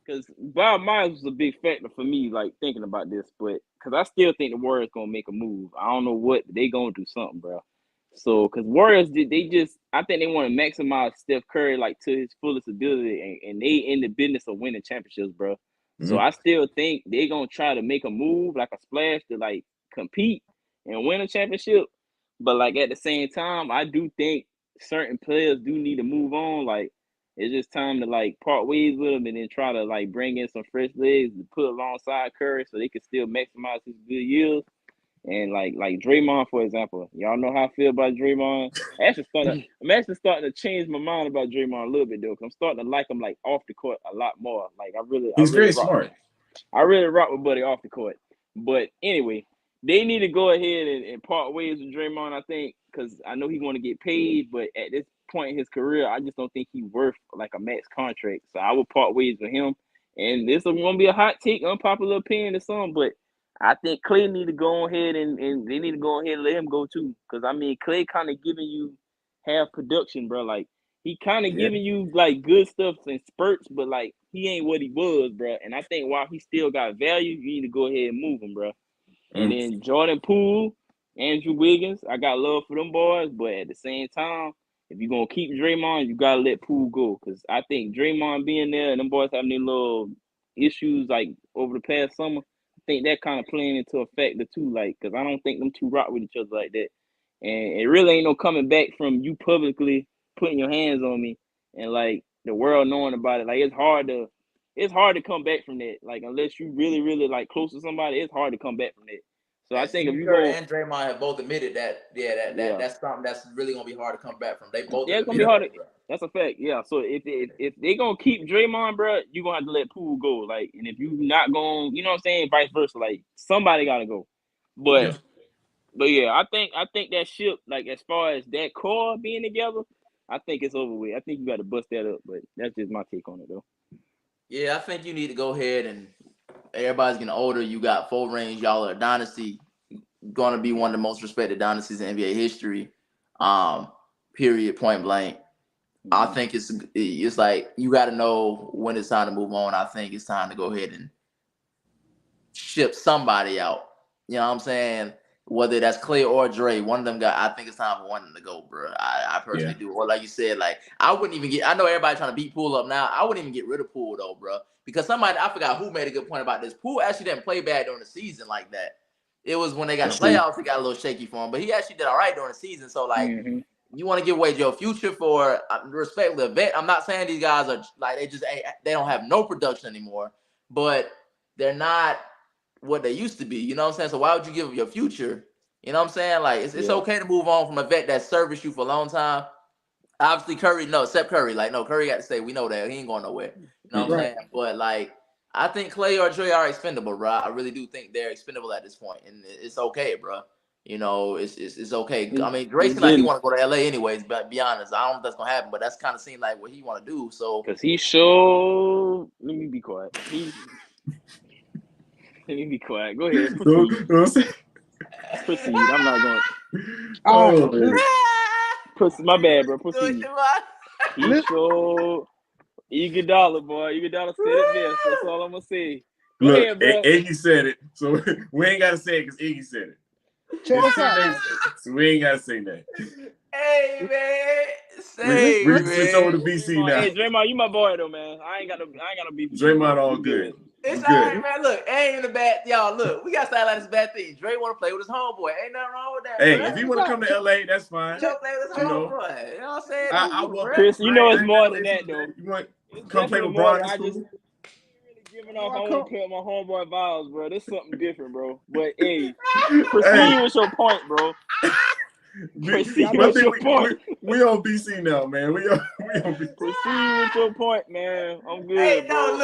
because Bob Myers was a big factor for me, like thinking about this, but because I still think the Warriors gonna make a move. I don't know what they gonna do something, bro. So because Warriors, I think they want to maximize Steph Curry like to his fullest ability, and they in the business of winning championships, bro. Mm-hmm. So I still think they gonna try to make a move, like a splash, to like compete and win a championship. But like at the same time, I do think certain players do need to move on. Like It's just time to like part ways with him and then try to like bring in some fresh legs to put alongside Curry so they can still maximize his good years. And like Draymond, for example, y'all know how I feel about Draymond. I'm actually starting to change my mind about Draymond a little bit though, because I'm starting to like him like off the court a lot more. Like He's very smart. I really rock with Buddy off the court. But anyway, they need to go ahead and part ways with Draymond, I think, because I know he's going to get paid, but at this point in his career, I just don't think he's worth like a max contract. So I will part ways with him. And this is going to be a hot take, unpopular opinion to some, but I think Clay need to go ahead and they need to go ahead and let him go too. Because, I mean, Clay kind of giving you half production, bro. Like, he kind of giving you, like, good stuff in spurts, but, like, he ain't what he was, bro. And I think while he still got value, you need to go ahead and move him, bro. And then Jordan Poole, Andrew Wiggins, I got love for them boys, but at the same time, if you're going to keep Draymond, you got to let Poole go. Because I think Draymond being there and them boys having their little issues, like, over the past summer, I think that kind of playing into a factor, too, like, because I don't think them two rock with each other like that. And it really ain't no coming back from you publicly putting your hands on me and, like, the world knowing about it. Like, it's hard to come back from that. Like, unless you really, really, like, close to somebody, it's hard to come back from that. So I think if you go and Draymond have both admitted that, that's something that's really gonna be hard to come back from. They both it's gonna be hard. That's a fact. Yeah. So if they gonna keep Draymond, bro, you gonna have to let Poole go. Like, and if you not going, you know what I'm saying, vice versa. Like, somebody gotta go. But yeah, I think that ship, like, as far as that core being together, I think it's over with. I think you got to bust that up. But that's just my take on it, though. Yeah, I think you need to go ahead and everybody's getting older. You got 4 rings. Y'all are a dynasty. Going to be one of the most respected dynasties in NBA history. Period. Point blank. I think it's like you got to know when it's time to move on. I think it's time to go ahead and ship somebody out. You know what I'm saying? Whether that's Clay or Dre, one of them I think it's time for one of them to go, bro. I personally do. Or like you said, like, I wouldn't even I know everybody trying to beat Poole up now. I wouldn't even get rid of Poole though, bro. Because I forgot who made a good point about this. Poole actually didn't play bad during the season like that. It was when they got the playoffs, it got a little shaky for him. But he actually did all right during the season. So, like, you want to give away your future for respectfully a vet. I'm not saying these guys are like they don't have no production anymore, but they're not what they used to be. You know what I'm saying? So why would you give up your future? You know what I'm saying? Like, it's okay to move on from a vet that serviced you for a long time. Obviously, except Curry. Like, no, Curry got to stay. We know that. He ain't going nowhere. You know what I'm saying? But, like, I think Clay or Dre are expendable, bro. I really do think they're expendable at this point. And it's okay, bro. You know, it's okay. I mean, Dre seems like he want to go to LA anyways, but be honest, I don't know if that's going to happen, but that's kind of seemed like what he want to do. So, because he showed. Let me be quiet. Let me be quiet. Go ahead. Proceed. I'm not going. My bad, bro. Proceed. He showed Iguodala, boy. Iguodala said it best. That's all I'm gonna say. Go ahead, bro. Iggy said it, so we ain't gotta say it because Iggy said it. Check this out. So we ain't gotta say that. Hey, man. We switch over to BC now. Hey, Draymond, you my boy though, man. I ain't got no beef. Draymond all good. It's all right, man. Look, ain't even a bad. Y'all, look, we got to start like this bad thing. Dre want to play with his homeboy. Ain't nothing wrong with that. Hey, bro. if he want to come to LA, that's fine. He'll play with his homeboy. You know what I'm saying? Chris, you know it's more than that, though. You want come play with Bron? I just giving off. I want to play with my homeboy vibes, bro. This is something different, bro. But hey, proceed with your point, bro. Proceed with your point. We on BC now, man. We on BC. Proceed with your point, man. I'm good. Hey, bro.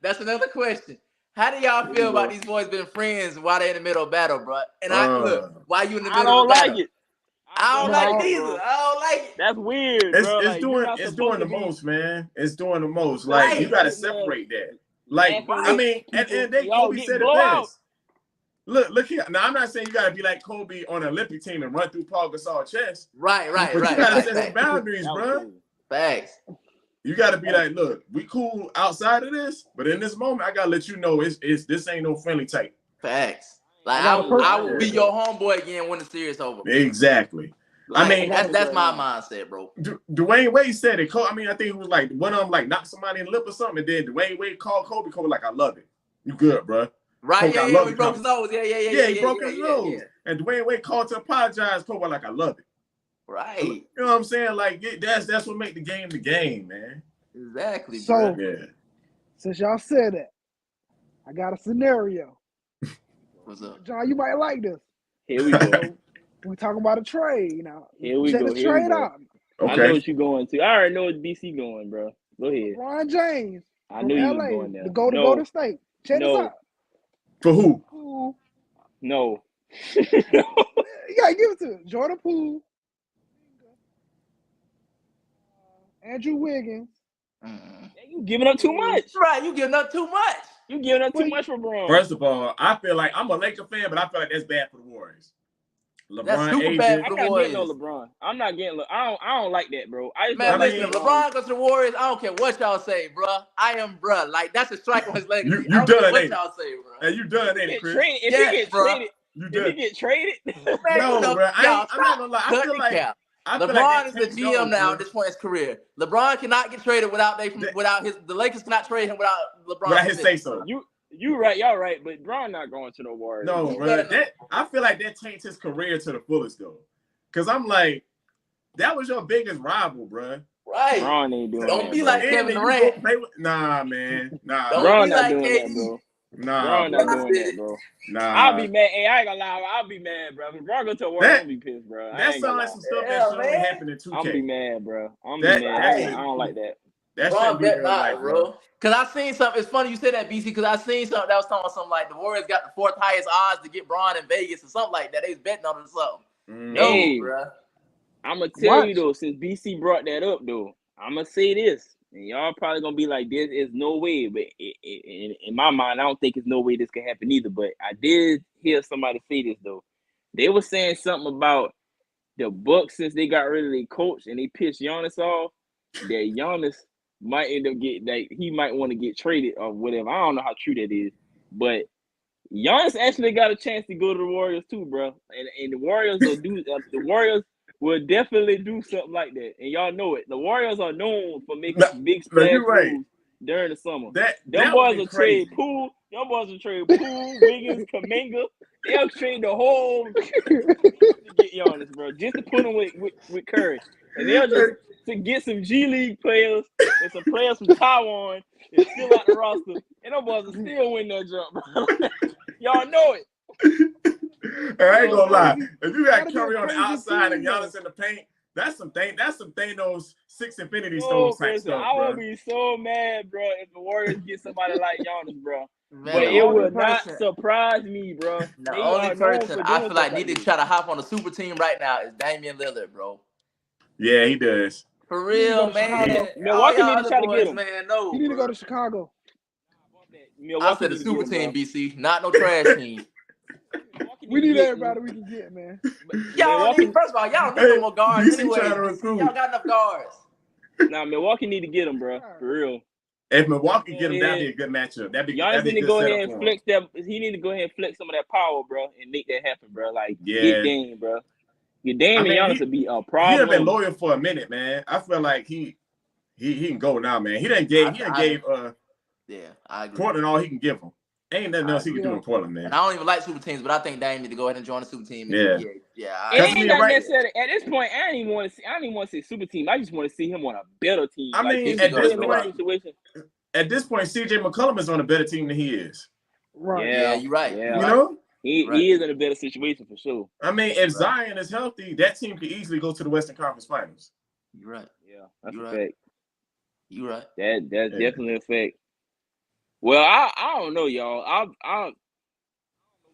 That's another question. How do y'all feel about these boys being friends while they're in the middle of battle, bro? And why you in the middle of battle? Like it. I don't like it either. I don't like it. That's weird, bro. It's doing the most, man. It's doing the most. Like, you got to separate that. Like, I mean, at the end of the day, Kobe said it best. Look here. Now, I'm not saying you got to be like Kobe on an Olympic team and run through Paul Gasol's chest. Right. But you got to set some boundaries, bro. Facts. You got to be like, look, we cool outside of this, but in this moment, I got to let you know this ain't no friendly type. Facts. Like, I will be your homeboy again when the series over. Exactly. Like, I mean, that's my mindset, bro. Dwayne Wade said it. I mean, I think it was like one of them like knocked somebody in the lip or something, and then Dwayne Wade called Kobe. Kobe like, I love it. You good, bro. Right, Kobe, he broke his nose. Yeah, he broke his nose. And Dwayne Wade called to apologize. Kobe like, I love it. Right. You know what I'm saying? Like that's what make the game, man. Exactly, So, bro. Yeah. since y'all said that, I got a scenario. What's up? John, you might like this. Here we go. So, we talking about a trade now. Here we Check go. this Here we trade go. out. I know what you're going to. I already know what BC going, bro. Go ahead. LeBron James I from knew you was LA going there. to go to No. Golden State. Check this No. out. For who? Poole. No. You gotta give it to him. Jordan Poole. Andrew Wiggins. You giving up too much. Right, you giving up too much. You giving up too much for Braun. First of all, I feel like I'm a Laker fan, but I feel like that's bad for the Warriors. That's LeBron super aging. bad for I'm the not Warriors. getting no LeBron. I'm not getting. I don't like that, bro. I just Man, don't listen, like if LeBron goes to the Warriors, I don't care what y'all say, bro. I am bruh. Like, that's a strike on his legacy. You I don't care done, what ain't it? y'all say, bro. Hey, you done, ain't it, Chris? If Yes, he get bro. traded, You if done. he get traded, Man, No, bro. I'm not gonna lie. I feel like cap. I feel LeBron like is the GM now at this point in his career. LeBron cannot get traded without the Lakers cannot trade him without LeBron. Without his say so. You right, y'all right, but Braun not going to the Warriors. No, bro. I feel like that taints his career to the fullest though. Cause I'm like, that was your biggest rival, bro. Right. Braun ain't doing Don't that, be bro. like Kevin Durant. Nah, man. Nah. Braun be not like doing KD. that, bro. Nah, Braun bro. not doing that, bro. Nah. I'll be mad. Hey, I ain't gonna lie. I'll be mad, bro. If Braun go to the Warriors, I'll be pissed, bro. That sounds like some stuff that should only happen in 2K. I'm be mad, bro. I'm be mad. I don't like that. That shouldn't be real life, bro. Cause I seen something. It's funny you said that, BC. Cause I seen something that was talking about something like the Warriors got the fourth highest odds to get Braun in Vegas or something like that. They was betting on it or something. No, Hey, bro. I'm gonna tell you though, since BC brought that up though, I'm gonna say this, and y'all probably gonna be like, "There is no way," but in my mind, I don't think there's no way this can happen either. But I did hear somebody say this though. They were saying something about the Bucks since they got rid of their coach and they pissed Giannis off. That Giannis might end up getting like he might want to get traded or whatever. I don't know how true that is, but Giannis actually got a chance to go to the Warriors too, bro. And the Warriors will do. The Warriors will definitely do something like that, and y'all know it. The Warriors are known for making big splash moves during the summer. Them boys will trade Poole. Them boys will trade Poole, Wiggins, Kuminga. They'll trade the whole to get Giannis, bro, just to put him with Curry, and they'll just to get some G League players and some players from Taiwan and fill out the roster, and them boys will still win that jump, bro. Y'all know it. I ain't gonna lie. If you got Curry on the outside and Giannis in the paint, that's some Thanos 6 Infinity Stones type stuff, I bro. will be so mad, bro, if the Warriors get somebody like Giannis, bro. Man, but it would not surprise me, bro. The only person I feel like need to try to hop on a super team right now is Damian Lillard, bro. Yeah, he does. For real, man. Milwaukee need to try to get him. Man, no, you need to go to Chicago. I said a super team, BC, not no trash team. We need everybody we can get, man. Y'all need, first of all, y'all don't need no more guards anyway. Y'all got enough guards. Nah, Milwaukee need to get him, bro. For real. If Milwaukee get him, that'd be a good matchup. Y'all need to go ahead and flex that. He need to go ahead and flex some of that power, bro, and make that happen, bro. Like, get Dame, bro. Get Dame and Giannis would be a problem. He have been loyal for a minute, man. I feel like he can go now, man. He done gave I agree. Portland all he can give him. Ain't nothing else he can do in Portland, man. And I don't even like super teams, but I think Dame need to go ahead and join the super team. Yeah. It ain't not necessarily at this point. I don't even want to see super team. I just want to see him on a better team. I mean, at this point, CJ McCollum is on a better team than he is. Right. Yeah, you're right. Yeah. You know? He is in a better situation for sure. I mean, if Zion is healthy, that team could easily go to the Western Conference Finals. You're right. Yeah, that's a fact. You're right. That's definitely a fact. Well, I don't know, y'all. I don't know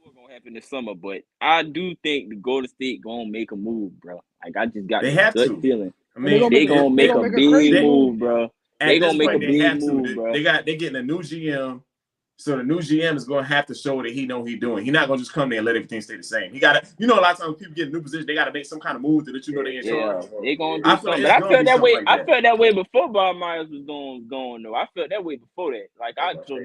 what's gonna happen this summer, but I do think the Golden State gonna make a move, bro. Like I just got this gut feeling. I mean, they gonna make a big move, bro. They gonna make a big move, bro. They're getting a new GM. So the new GM is going to have to show that he know what he's doing. He's not going to just come there and let everything stay the same. He got to, a lot of times people get a new position, they got to make some kind of move to let you know they're in charge. They going to do something. But I felt that way. I felt that way before Bob Myers was going though. I felt that way before that. Like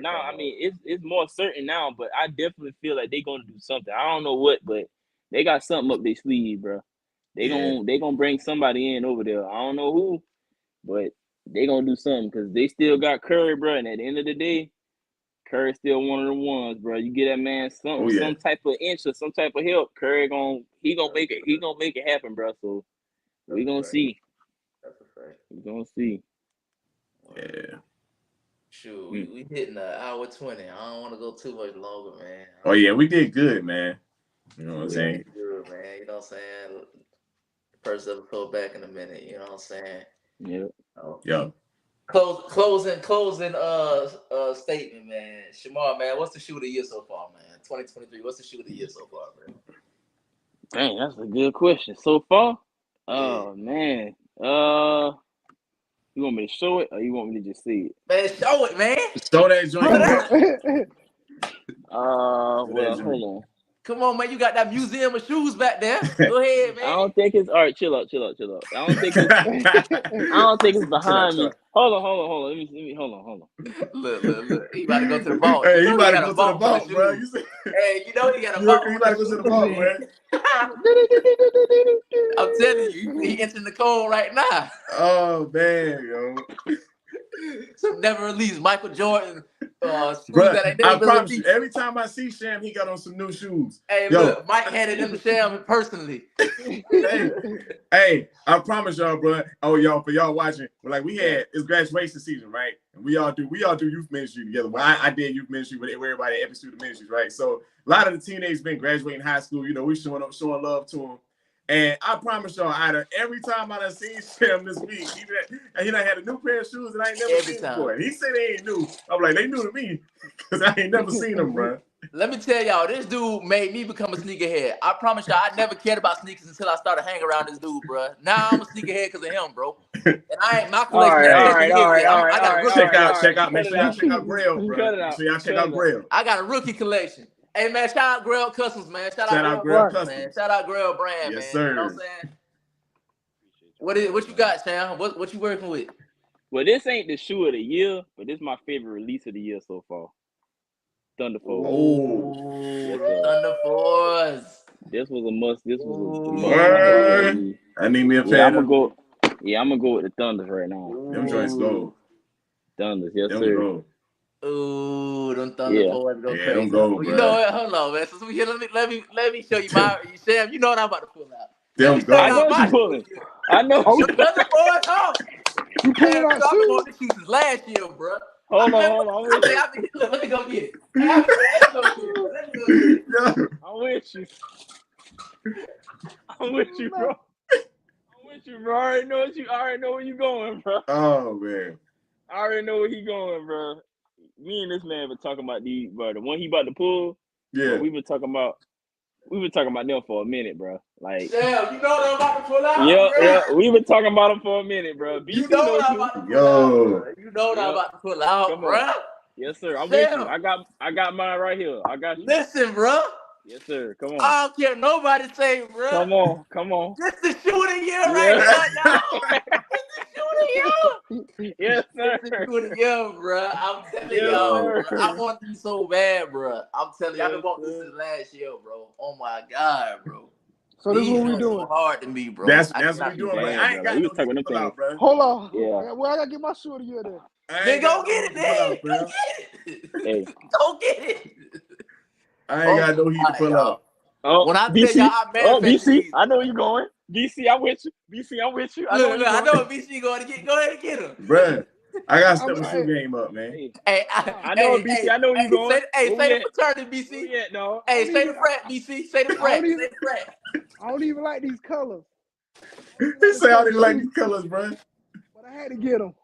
now, I mean, it's more certain now, but I definitely feel like they're going to do something. I don't know what, but they got something up their sleeve, bro. They gonna bring somebody in over there. I don't know who, but they gonna do something because they still got Curry, bro. And at the end of the day, Curry's still one of the ones, bro. You get that man some type of inch or some type of help. Curry gonna make it happen, bro. So We gonna see. That's a fact. We gonna see. Yeah. Shoot, we hitting the hour 20. I don't want to go too much longer, man. Oh yeah, we did good, man. You know what I'm saying? Good, man. You know what I'm saying? First episode back in a minute. You know what I'm saying? Yep. Oh. Yo. Closing statement, man. Shamar, man, what's the shoe of the year so far, man? 2023. What's the shoe of the year so far, man? Dang, that's a good question. So far, Yeah. man. You want me to show it or you want me to just see it? Man, show it, man. Show that joint. Well, hold on. Come on, man. You got that museum of shoes back there. Go ahead, man. I don't think it's all right. Chill out. I don't think it's behind me. Hold on. Let me hold on. Look. He about to go to the vault. Hey, he about to go to the vault, bro. Hey, you know he got a vault. He about to go to the vault, man. I'm telling you, he entering the code right now. Oh man, yo. Some never released Michael Jordan. Bro, I promise you, every time I see Sham, he got on some new shoes. Hey, yo. Look, Mike handed them to Sham personally. Hey, I promise y'all, bro. Oh, y'all, for y'all watching, like we had it's graduation season, right? And we all do youth ministry together. Well, I did youth ministry with everybody at every student ministries, right? So a lot of the teenagers been graduating high school. You know, we showing love to them. And I promise y'all, every time I done seen Sham this week, he done had a new pair of shoes that I ain't never seen before. He said they ain't new. I'm like, they new to me because I ain't never seen them, bro. Let me tell y'all, this dude made me become a sneakerhead. I promise y'all, I never cared about sneakers until I started hanging around this dude, bro. Now I'm a sneakerhead because of him, bro. And I ain't my collection. Check out. Make sure y'all check out Grail, bro. Make sure y'all check out Grail. I got a rookie collection. Hey man, shout out Grail Customs, man. Shout out Grail Customs, man. Shout out Grail Brand, yes, man. Sir. You know what I'm saying? What you got, Sam? What you working with? Well, this ain't the shoe of the year, but this is my favorite release of the year so far. Thunder Force. Oh, yes, Thunder Force. This was a must. I need me a pair. I'm gonna go with the Thunders right now. Them joints go. Thunders, yes, sir. Go. Ooh, them Thunder Force go crazy. Them go, you know what? Hold on, man. So here, let me show you my Sam. You know what I'm about to pull out. Them go. I know what you pulling. I know. The Thunder Force, huh? You pulling out I've been on shoes? these shoes last year, bro. Hold on. Let me go get it. Let me go get it. I'm with you, bro. I already know where you going, bro. Oh man. I already know where he going, bro. Me and this man been talking about these, bro. The one he about to pull. Yeah. Bro, we've been talking about them for a minute, bro. Like, Sam, you know what I'm about to pull out? Yeah, we've been talking about them for a minute, bro. You know what I'm about to pull out, bro. You know what I'm about to pull out, bro. Yes, sir. I'm with you. I got mine right here. I got you. Listen, bro. Yes, sir. Come on. I don't care nobody say, bro. Come on. This the shoe of the year right now, y'all. This the shoe of the year. Yes, sir. This the shoe of the year, bro. I'm telling y'all, bro. I want these so bad, bro. I'm telling you, I've been wanting this since last year, bro. Oh my God, bro. So this is what we doing. So hard to me, bro. That's what we doing, bro. I ain't got no talking pull out, bro. Hold on. Yeah. Well, I gotta get my shoe of the year then. Then go get it, man. Go get it. Hey. Go get it. I ain't got no heat to pull out. When I BC, tell y'all I manifested BC, I know where you going. BC, I'm with you. BC, I'm with you. I know what BC going to get. Go ahead and get him. Bruh, I got to step my shoe game up, man. Hey, I know BC. I know where you going. Say the fraternity, BC. Yeah, no. Hey, say the frat, BC. Say the frat. Say the frat. I don't even like these colors. He say I don't even like these colors, bruh. But I had to get them.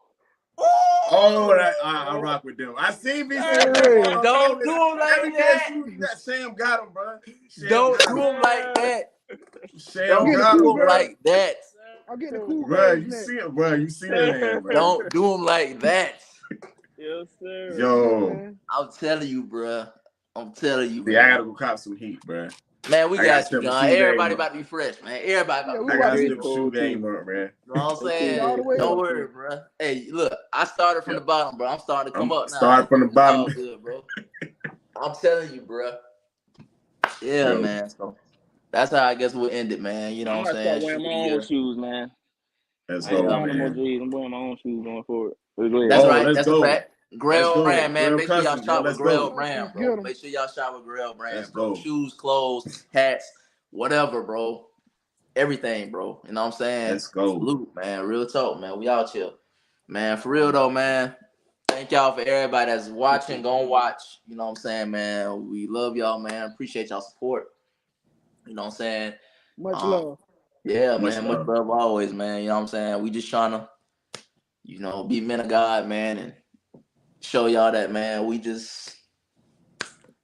Oh, I rock with them. I see BC. Hey, don't do them like that. Sam got them, bro. Don't do them like that. Sam got them like that. I'll get the cool bro. You see it, bro. You see that man, bro. Don't do them like that. Yes, sir. Yo, I'm telling you, bro. I'm telling you. Yeah, I gotta go cop some heat, bro. Man, we got you, John. Everybody about to be fresh, man. Everybody about to be fresh. I gotta step the shoe game up, man. You know what I'm saying? Don't worry, bro. Hey, look, I started from the bottom, bro. I'm starting to come up now. Start from the bottom. All good, bro. I'm telling you, bro. Yeah, man. So that's how I guess we'll end it, man. You know what I'm saying? I'm wearing my own shoes, man. Let's go, man. I'm wearing my own shoes going forward. That's right. That's a fact. Grail Brand, man. Make sure y'all shop with Grail Brand, bro. Make sure y'all shop with Grail Brand, bro. Shoes, clothes, hats, whatever, bro. everything, bro. You know what I'm saying? Let's go. Salute, man. Real talk, man. We out here. Man, for real though, man. Thank y'all for everybody that's watching. Go and watch. You know what I'm saying, man. We love y'all, man. Appreciate y'all support. You know what I'm saying? Much love. Yeah, Much man. love. Much love always, man. You know what I'm saying? We just trying to, be men of God, man, and show y'all that, man. We just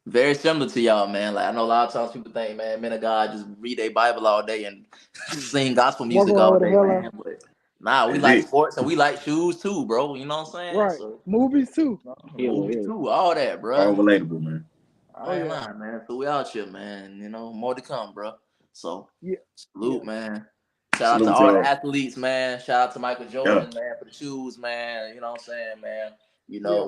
very similar to y'all, man. Like I know a lot of times people think, man, men of God just read their Bible all day and sing gospel Walk music around all with a day, hell out. man. But nah, we That's like it. sports and we like shoes too, bro. You know what I'm saying? Right. So Movies too. movies too, all that, bro. All relatable, man. I ain't lying, man. So we out here, man. More to come, bro. So salute, man. Shout out to all the athletes, man. Shout out to Michael Jordan, man, for the shoes, man. You know what I'm saying, man.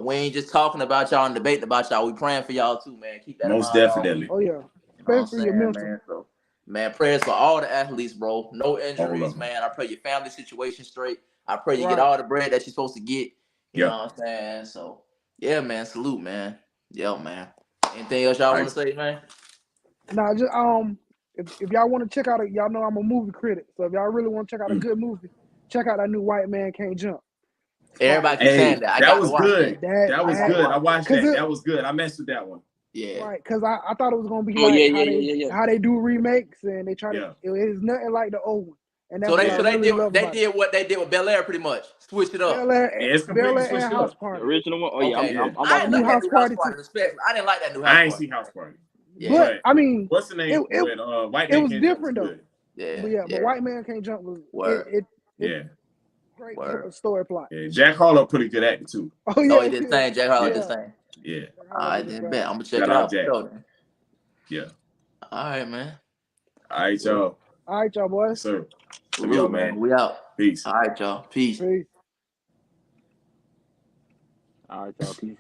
We ain't just talking about y'all and debating about y'all. We praying for y'all too, man. Keep that in mind. Most definitely. Oh yeah. You know what I'm Especially your saying, mental. man. So, man, prayers for all the athletes, bro. No injuries, man. I pray your family situation straight. I pray you get all the bread that you're supposed to get. You know what I'm saying? So, yeah, man. Salute, man. Yeah, man. Anything else y'all want to say, man? Nah, just if y'all want to check out y'all know I'm a movie critic, so if y'all really want to check out a good movie, check out that new White Man Can't Jump. Everybody keep saying that. That was good. That was good. I watched that. That was good. I messed with that one. Yeah. Right, because I thought it was gonna be how they do remakes and they try to. It is nothing like the old one. And that's so they did what they did with Bel Air, pretty much switch it up. Bel Air and House Party. The original one. Oh yeah, okay. I'm I didn't like that new House Party. Too. Respect. I didn't like that new House Party. I ain't see House Party. Yeah. But I mean, what's the name? White Man it was different though. Yeah. But White Man Can't Jump was great story plot. Yeah, Jack Harlow pretty good actor too. Oh yeah, he did thing. Jack Harlow did thing. Yeah. All right, then bet I'm gonna check it out. Jack. Yeah. All right, man. All right, y'all. All right, y'all boys. Yes, sir. Yo, man. We out. Peace. All right, y'all. Peace. Peace. All right, y'all. Peace.